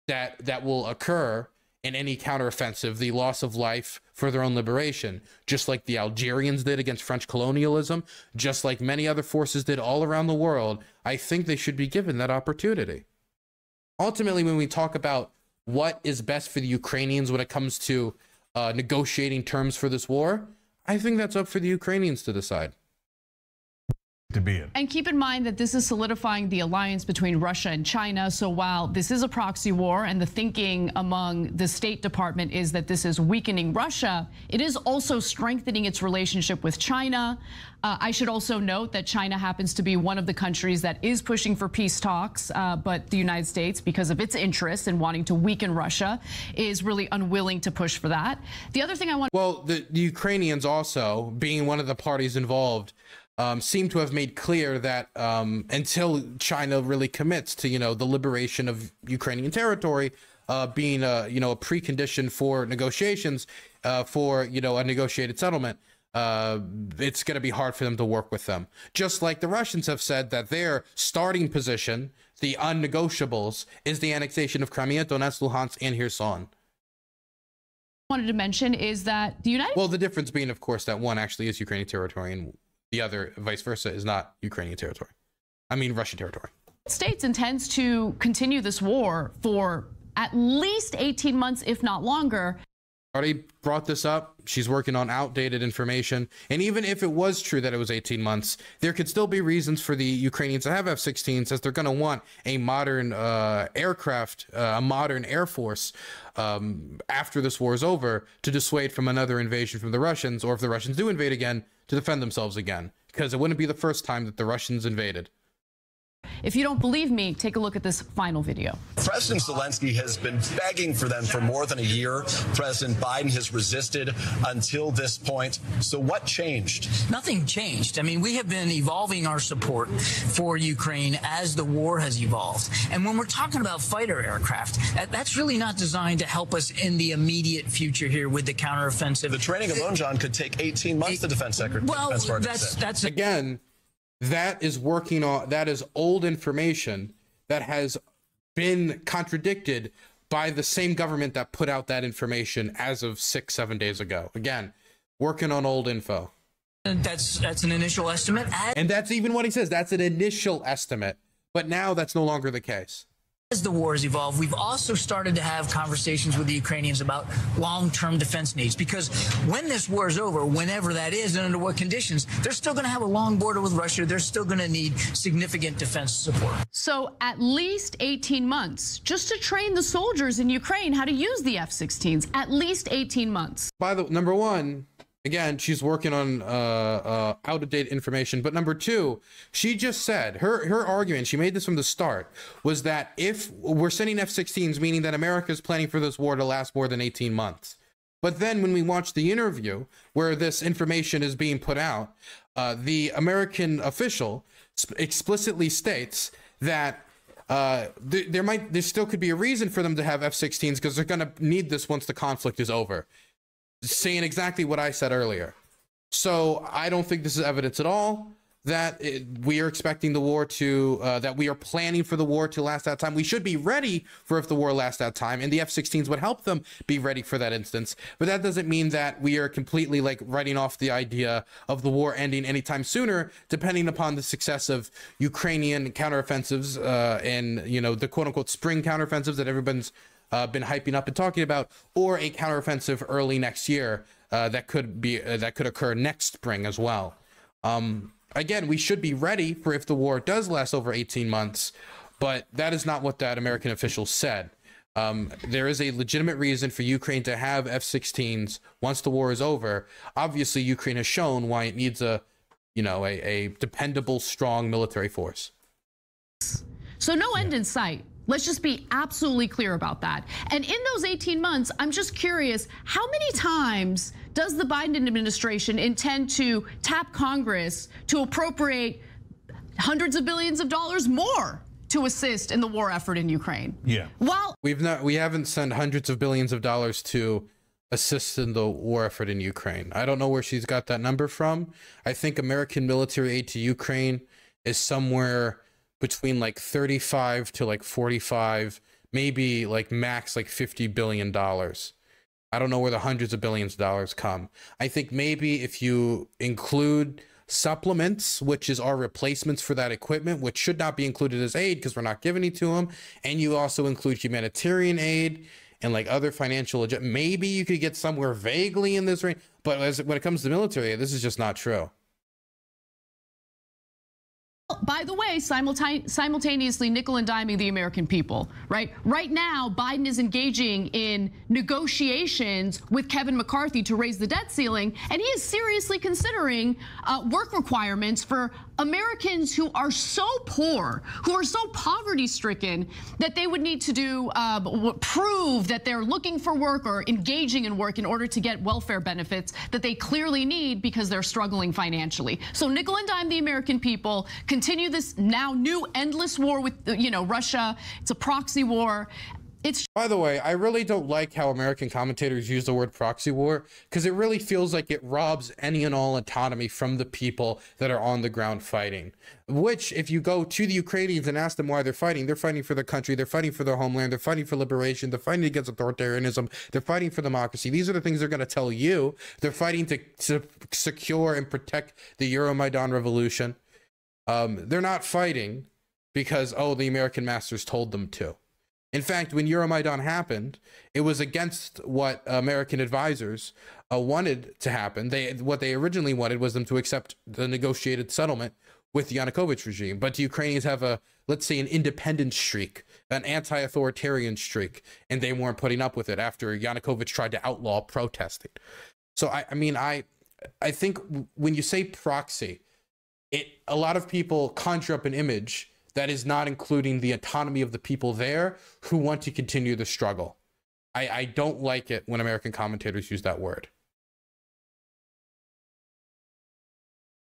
that will occur in any counteroffensive, the loss of life for their own liberation, just like the Algerians did against French colonialism, just like many other forces did all around the world, I think they should be given that opportunity. Ultimately, when we talk about what is best for the Ukrainians when it comes to negotiating terms for this war, I think that's up for the Ukrainians to decide. To be in. And keep in mind that this is solidifying the alliance between Russia and China. So while this is a proxy war and the thinking among the State Department is that this is weakening Russia, it is also strengthening its relationship with China. I should also note that China happens to be one of the countries that is pushing for peace talks, but the United States, because of its interest in wanting to weaken Russia, is really unwilling to push for that. The other thing I want— Well, the Ukrainians also, being one of the parties involved, seem to have made clear that until China really commits to, the liberation of Ukrainian territory, being a precondition for negotiations, for a negotiated settlement, it's going to be hard for them to work with them. Just like the Russians have said that their starting position, the unnegotiables, is the annexation of Crimea, Donetsk, Luhansk, and Kherson. Wanted to mention is that the United— Well, the difference being, of course, that one actually is Ukrainian territory and the other, vice versa, is not Ukrainian territory. I mean, Russian territory. States intends to continue this war for at least 18 months, if not longer. Already brought this up. She's working on outdated information. And even if it was true that it was 18 months, there could still be reasons for the Ukrainians to have F-16s, as they're going to want a modern aircraft, a modern air force after this war is over, to dissuade from another invasion from the Russians, or if the Russians do invade again, to defend themselves again, because it wouldn't be the first time that the Russians invaded. If you don't believe me, take a look at this final video. President Zelensky has been begging for them for more than a year. President Biden has resisted until this point. So what changed? Nothing changed. I mean, we have been evolving our support for Ukraine as the war has evolved. And when we're talking about fighter aircraft, that's really not designed to help us in the immediate future here with the counteroffensive. The training alone, John, could take 18 months, the defense secretary. Well, that's again, that is working on, that is old information that has been contradicted by the same government that put out that information as of 6-7 days ago. Again, working on old info. That's an initial estimate. And that's even what he says. That's an initial estimate. But now that's no longer the case. As the war has evolved, we've also started to have conversations with the Ukrainians about long-term defense needs, because when this war is over, whenever that is and under what conditions, they're still going to have a long border with Russia. They're still going to need significant defense support. So at least 18 months just to train the soldiers in Ukraine how to use the F-16s. At least 18 months. By the number one, again, she's working on out-of-date information. But number two, she just said, her argument, she made this from the start, was that if we're sending F-16s, meaning that America is planning for this war to last more than 18 months. But then when we watch the interview where this information is being put out, the American official explicitly states that there still could be a reason for them to have F-16s because they're going to need this once the conflict is over. Saying exactly what I said earlier. So I don't think this is evidence at all that we are expecting the war to, that we are planning for the war to last that time. We should be ready for if the war lasts that time, and the F-16s would help them be ready for that instance. But that doesn't mean that we are completely like writing off the idea of the war ending anytime sooner, depending upon the success of Ukrainian counteroffensives and, you know, the quote unquote spring counteroffensives that everyone's been hyping up and talking about, or a counteroffensive early next year that could occur next spring as well. Again, we should be ready for if the war does last over 18 months, but that is not what that American official said. There is a legitimate reason for Ukraine to have F-16s once the war is over. Obviously, Ukraine has shown why it needs a dependable, strong military force. So no end in sight. Let's just be absolutely clear about that. And in those 18 months, I'm just curious, how many times does the Biden administration intend to tap Congress to appropriate hundreds of billions of dollars more to assist in the war effort in Ukraine? Yeah. Well, we haven't sent hundreds of billions of dollars to assist in the war effort in Ukraine. I don't know where she's got that number from. I think American military aid to Ukraine is somewhere between like 35 to like 45, maybe like max like $50 billion. I don't know where the hundreds of billions of dollars come. I think maybe if you include supplements, which is our replacements for that equipment, which should not be included as aid because we're not giving it to them, and you also include humanitarian aid and like other financial, maybe you could get somewhere vaguely in this range. But when it comes to military aid, this is just not true. by the way, simultaneously nickel and diming the American people, right? Right now, Biden is engaging in negotiations with Kevin McCarthy to raise the debt ceiling, and he is seriously considering work requirements for Americans who are so poor, who are so poverty-stricken that they would need to do prove that they're looking for work or engaging in work in order to get welfare benefits that they clearly need because they're struggling financially. So nickel and dime the American people, continue this now new endless war with Russia. It's a proxy war. By the way, I really don't like how American commentators use the word proxy war, because it really feels like it robs any and all autonomy from the people that are on the ground fighting. Which, if you go to the Ukrainians and ask them why they're fighting for their country, they're fighting for their homeland, they're fighting for liberation, they're fighting against authoritarianism, they're fighting for democracy. These are the things they're going to tell you. They're fighting to secure and protect the Euromaidan revolution. They're not fighting because, oh, the American masters told them to. In fact, when Euromaidan happened, it was against what American advisors wanted to happen. What they originally wanted was them to accept the negotiated settlement with the Yanukovych regime. But the Ukrainians have let's say, an independent streak, an anti-authoritarian streak, and they weren't putting up with it after Yanukovych tried to outlaw protesting. So, I think when you say proxy, a lot of people conjure up an image that is not including the autonomy of the people there who want to continue the struggle. I don't like it when American commentators use that word.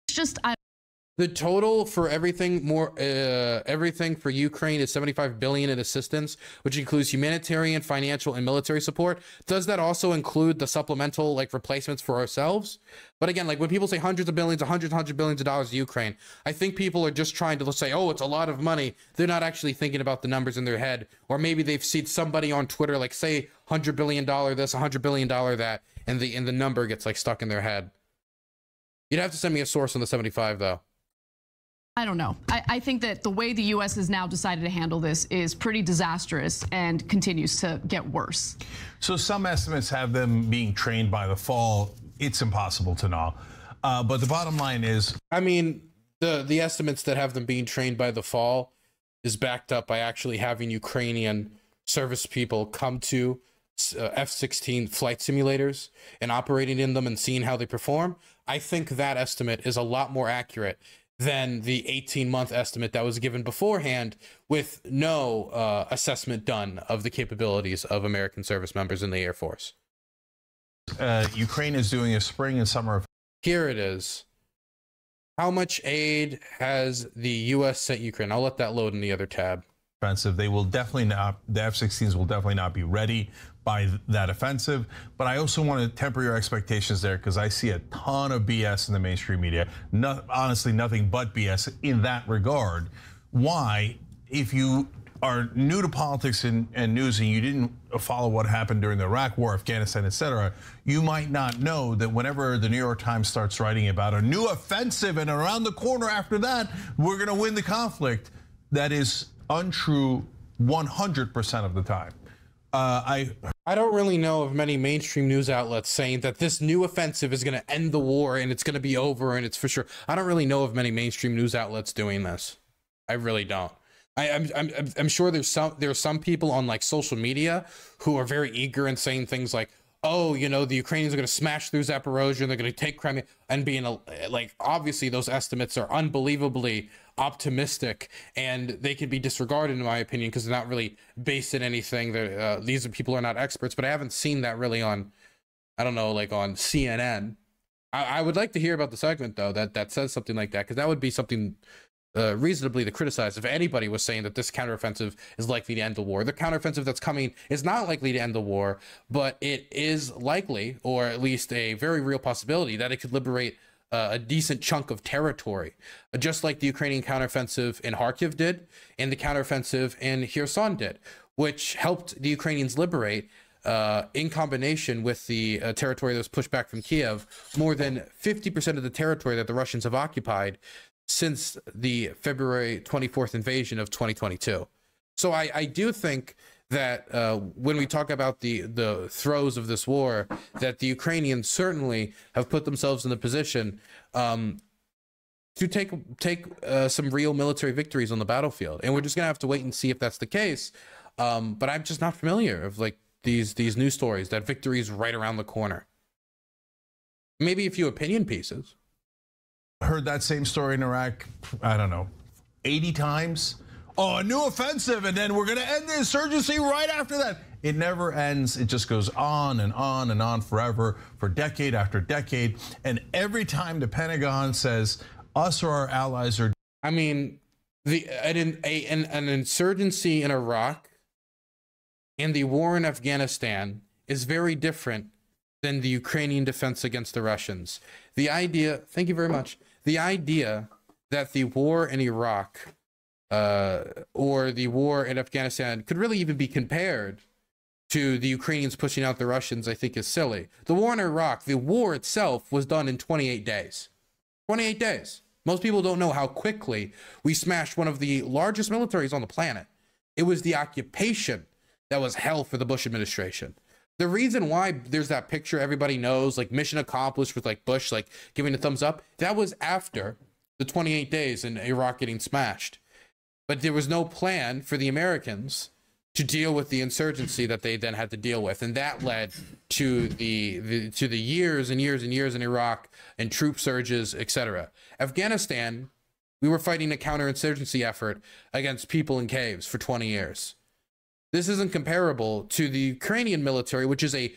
It's just The total for everything for Ukraine is $75 billion in assistance, which includes humanitarian, financial, and military support. Does that also include the supplemental like replacements for ourselves? But again, like when people say hundreds of billions, hundred billions of dollars to Ukraine, I think people are just trying to say, oh, it's a lot of money. They're not actually thinking about the numbers in their head, or maybe they've seen somebody on Twitter like say $100 billion this, $100 billion that, and the number gets like stuck in their head. You'd have to send me a source on the 75 though. I don't know. I think that the way the U.S. has now decided to handle this is pretty disastrous and continues to get worse. So some estimates have them being trained by the fall. It's impossible to know. But the bottom line is, I mean, the estimates that have them being trained by the fall is backed up by actually having Ukrainian service people come to F-16 flight simulators and operating in them and seeing how they perform. I think that estimate is a lot more accurate than the 18-month estimate that was given beforehand with no assessment done of the capabilities of American service members in the Air Force. Ukraine is doing a spring and summer. Here it is. How much aid has the U.S. sent Ukraine? I'll let that load in the other tab. Offensive. They will definitely not, the F-16s will definitely not be ready by that offensive. But I also want to temper your expectations there because I see a ton of BS in the mainstream media. Honestly, nothing but BS in that regard. Why? If you are new to politics and news and you didn't follow what happened during the Iraq War, Afghanistan, etc., you might not know that whenever the New York Times starts writing about a new offensive and around the corner after that, we're going to win the conflict, that is untrue 100% of the time. I don't really know of many mainstream news outlets saying that this new offensive is going to end the war and it's going to be over and it's for sure. I don't really know of many mainstream news outlets doing this. I really don't. I'm sure there's some people on like social media who are very eager and saying things like, oh, you know, the Ukrainians are going to smash through Zaporozhye and they're going to take Crimea, and being like, obviously those estimates are unbelievably optimistic and they can be disregarded in my opinion because they're not really based in anything. These people are not experts, but I haven't seen that really on, I don't know, like on CNN. I would like to hear about the segment though that says something like that, because that would be something reasonably to criticize if anybody was saying that this counteroffensive is likely to end the war. The counteroffensive that's coming is not likely to end the war, but it is likely, or at least a very real possibility, that it could liberate a decent chunk of territory, just like the Ukrainian counteroffensive in Kharkiv did and the counteroffensive in Kherson did, which helped the Ukrainians liberate, in combination with the territory that was pushed back from Kiev, more than 50% of the territory that the Russians have occupied since the February 24th invasion of 2022. So I do think that when we talk about the throes of this war, that the Ukrainians certainly have put themselves in the position to take some real military victories on the battlefield. And we're just gonna have to wait and see if that's the case. But I'm just not familiar of like these news stories that victory is right around the corner. Maybe a few opinion pieces. Heard that same story in Iraq, I don't know, 80 times. Oh, a new offensive, and then we're going to end the insurgency right after that. It never ends. It just goes on and on and on forever, for decade after decade. And every time the Pentagon says us or our allies are... I mean, an insurgency in Iraq and the war in Afghanistan is very different than the Ukrainian defense against the Russians. The idea, thank you very much, the idea that the war in Iraq or the war in Afghanistan could really even be compared to the Ukrainians pushing out the Russians, I think is silly. The war in Iraq, the war itself was done in 28 days. 28 days. Most people don't know how quickly we smashed one of the largest militaries on the planet. It was the occupation that was hell for the Bush administration. The reason why there's that picture everybody knows, like mission accomplished with like Bush like giving a thumbs up, that was after the 28 days in Iraq getting smashed. But there was no plan for the Americans to deal with the insurgency that they then had to deal with, and that led to the years and years and years in Iraq and troop surges, etc. Afghanistan, we were fighting a counterinsurgency effort against people in caves for 20 years. This isn't comparable to the Ukrainian military, which is a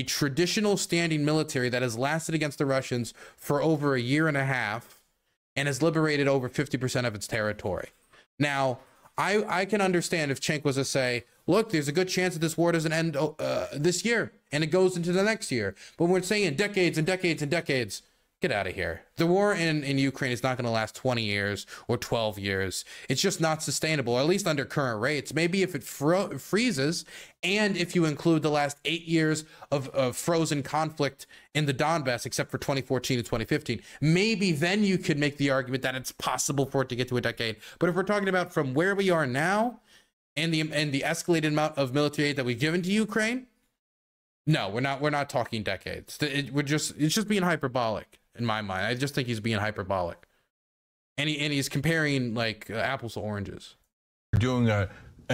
traditional standing military that has lasted against the Russians for over a year and a half and has liberated over 50% of its territory. Now, I can understand if Cenk was to say, look, there's a good chance that this war doesn't end this year and it goes into the next year. But we're saying decades and decades and decades. Get out of here. The war in Ukraine is not going to last 20 years or 12 years. It's just not sustainable, at least under current rates. Maybe if it freezes, and if you include the last 8 years of frozen conflict in the Donbass, except for 2014 to 2015, maybe then you could make the argument that it's possible for it to get to a decade. But if we're talking about from where we are now and the escalated amount of military aid that we've given to Ukraine, no, we're not talking decades. It's just being hyperbolic. In my mind, I just think he's being hyperbolic, and he's comparing like apples to oranges. We're doing a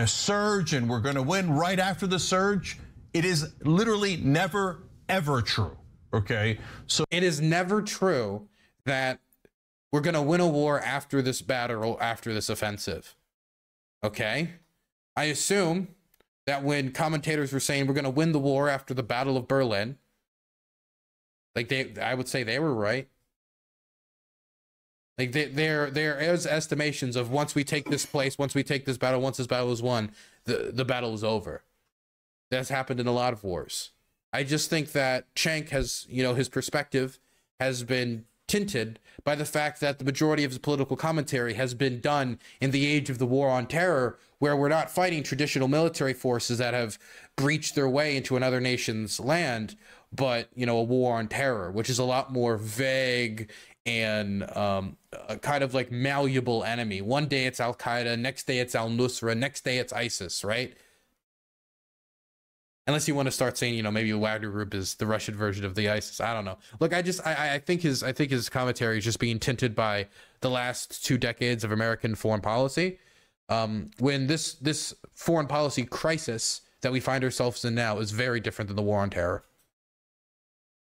surge, and we're going to win right after the surge. It is literally never ever true. Okay, so it is never true that we're going to win a war after this battle, after this offensive. Okay, I assume that when commentators were saying we're going to win the war after the Battle of Berlin, like I would say they were right. Like there is estimations of once we take this place, once we take this battle, once this battle is won, the battle is over. That's happened in a lot of wars. I just think that Cenk has, his perspective has been tinted by the fact that the majority of his political commentary has been done in the age of the war on terror, where we're not fighting traditional military forces that have breached their way into another nation's land, but a war on terror, which is a lot more vague and a kind of like malleable enemy. One day it's Al-Qaeda, next day it's Al-Nusra, next day it's ISIS, right? Unless you want to start saying, maybe the Wagner Group is the Russian version of the ISIS. I don't know. Look, I think his commentary is just being tinted by the last 2 decades of American foreign policy. When this foreign policy crisis that we find ourselves in now is very different than the war on terror.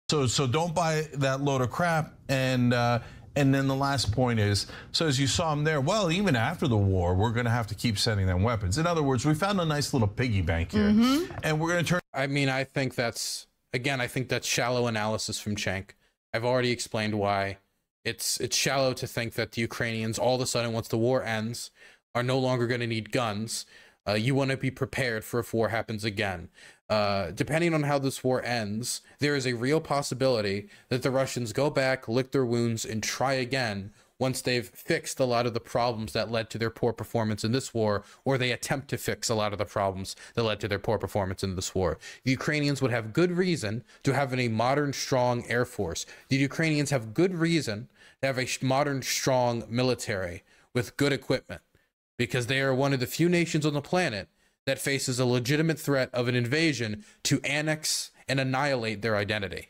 So don't buy that load of crap. And then the last point is, so as you saw him there, well, even after the war, we're going to have to keep sending them weapons. In other words, we found a nice little piggy bank here, and we're going to turn. I mean, I think that's shallow analysis from Cenk. I've already explained why. It's shallow to think that the Ukrainians all of a sudden, once the war ends, are no longer going to need guns. You want to be prepared for if war happens again. Depending on how this war ends, there is a real possibility that the Russians go back, lick their wounds, and try again once they've fixed a lot of the problems that led to their poor performance in this war, or they attempt to fix a lot of the problems that led to their poor performance in this war. The Ukrainians would have good reason to have a modern, strong air force. The Ukrainians have good reason to have a modern, strong military with good equipment, because they are one of the few nations on the planet that faces a legitimate threat of an invasion to annex and annihilate their identity.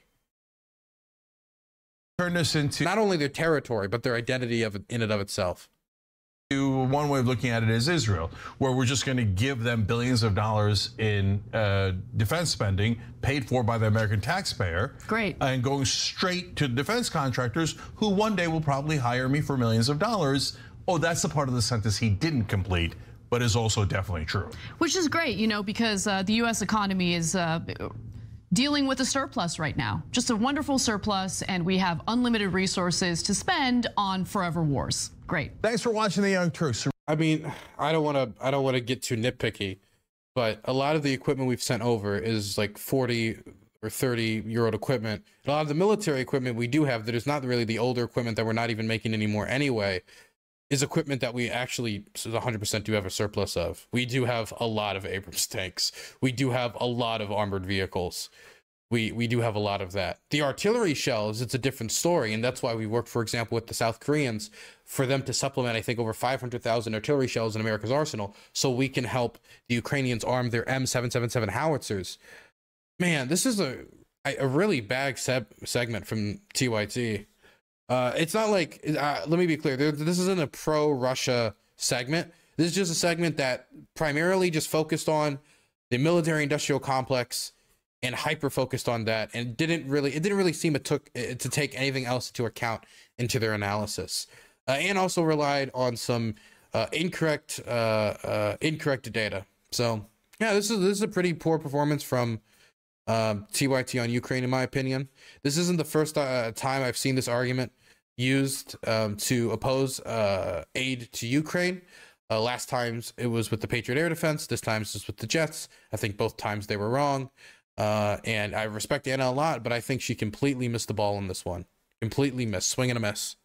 Turn this into not only their territory, but their identity in and of itself. One way of looking at it is Israel, where we're just going to give them billions of dollars in defense spending paid for by the American taxpayer. Great. And going straight to defense contractors who one day will probably hire me for millions of dollars. Oh, that's the part of the sentence he didn't complete, but is also definitely true. Which is great, because the U.S. economy is dealing with a surplus right now, just a wonderful surplus, and we have unlimited resources to spend on forever wars. Great. Thanks for watching The Young Turks. I mean, I don't want to get too nitpicky, but a lot of the equipment we've sent over is like 40 or 30-year-old equipment. A lot of the military equipment we do have that is not really the older equipment that we're not even making anymore anyway, is equipment that we actually 100% do have a surplus of. We do have a lot of Abrams tanks. We do have a lot of armored vehicles. We do have a lot of that. The artillery shells, it's a different story, and that's why we work, for example, with the South Koreans for them to supplement, I think, over 500,000 artillery shells in America's arsenal, so we can help the Ukrainians arm their M777 howitzers. Man, this is a really bad segment from TYT. It's not like, let me be clear, this isn't a pro-Russia segment. This is just a segment that primarily just focused on the military-industrial complex and hyper-focused on that, and it didn't really seem to take anything else into account into their analysis, and also relied on some incorrect data. So yeah, this is a pretty poor performance from TYT on Ukraine, in my opinion. This isn't the first time I've seen this argument used to oppose aid to Ukraine. Last times it was with the Patriot air defense. This time it's with the jets. I think both times they were wrong. And I respect Anna a lot, but I think she completely missed the ball in this one. Completely missed. Swing and a miss.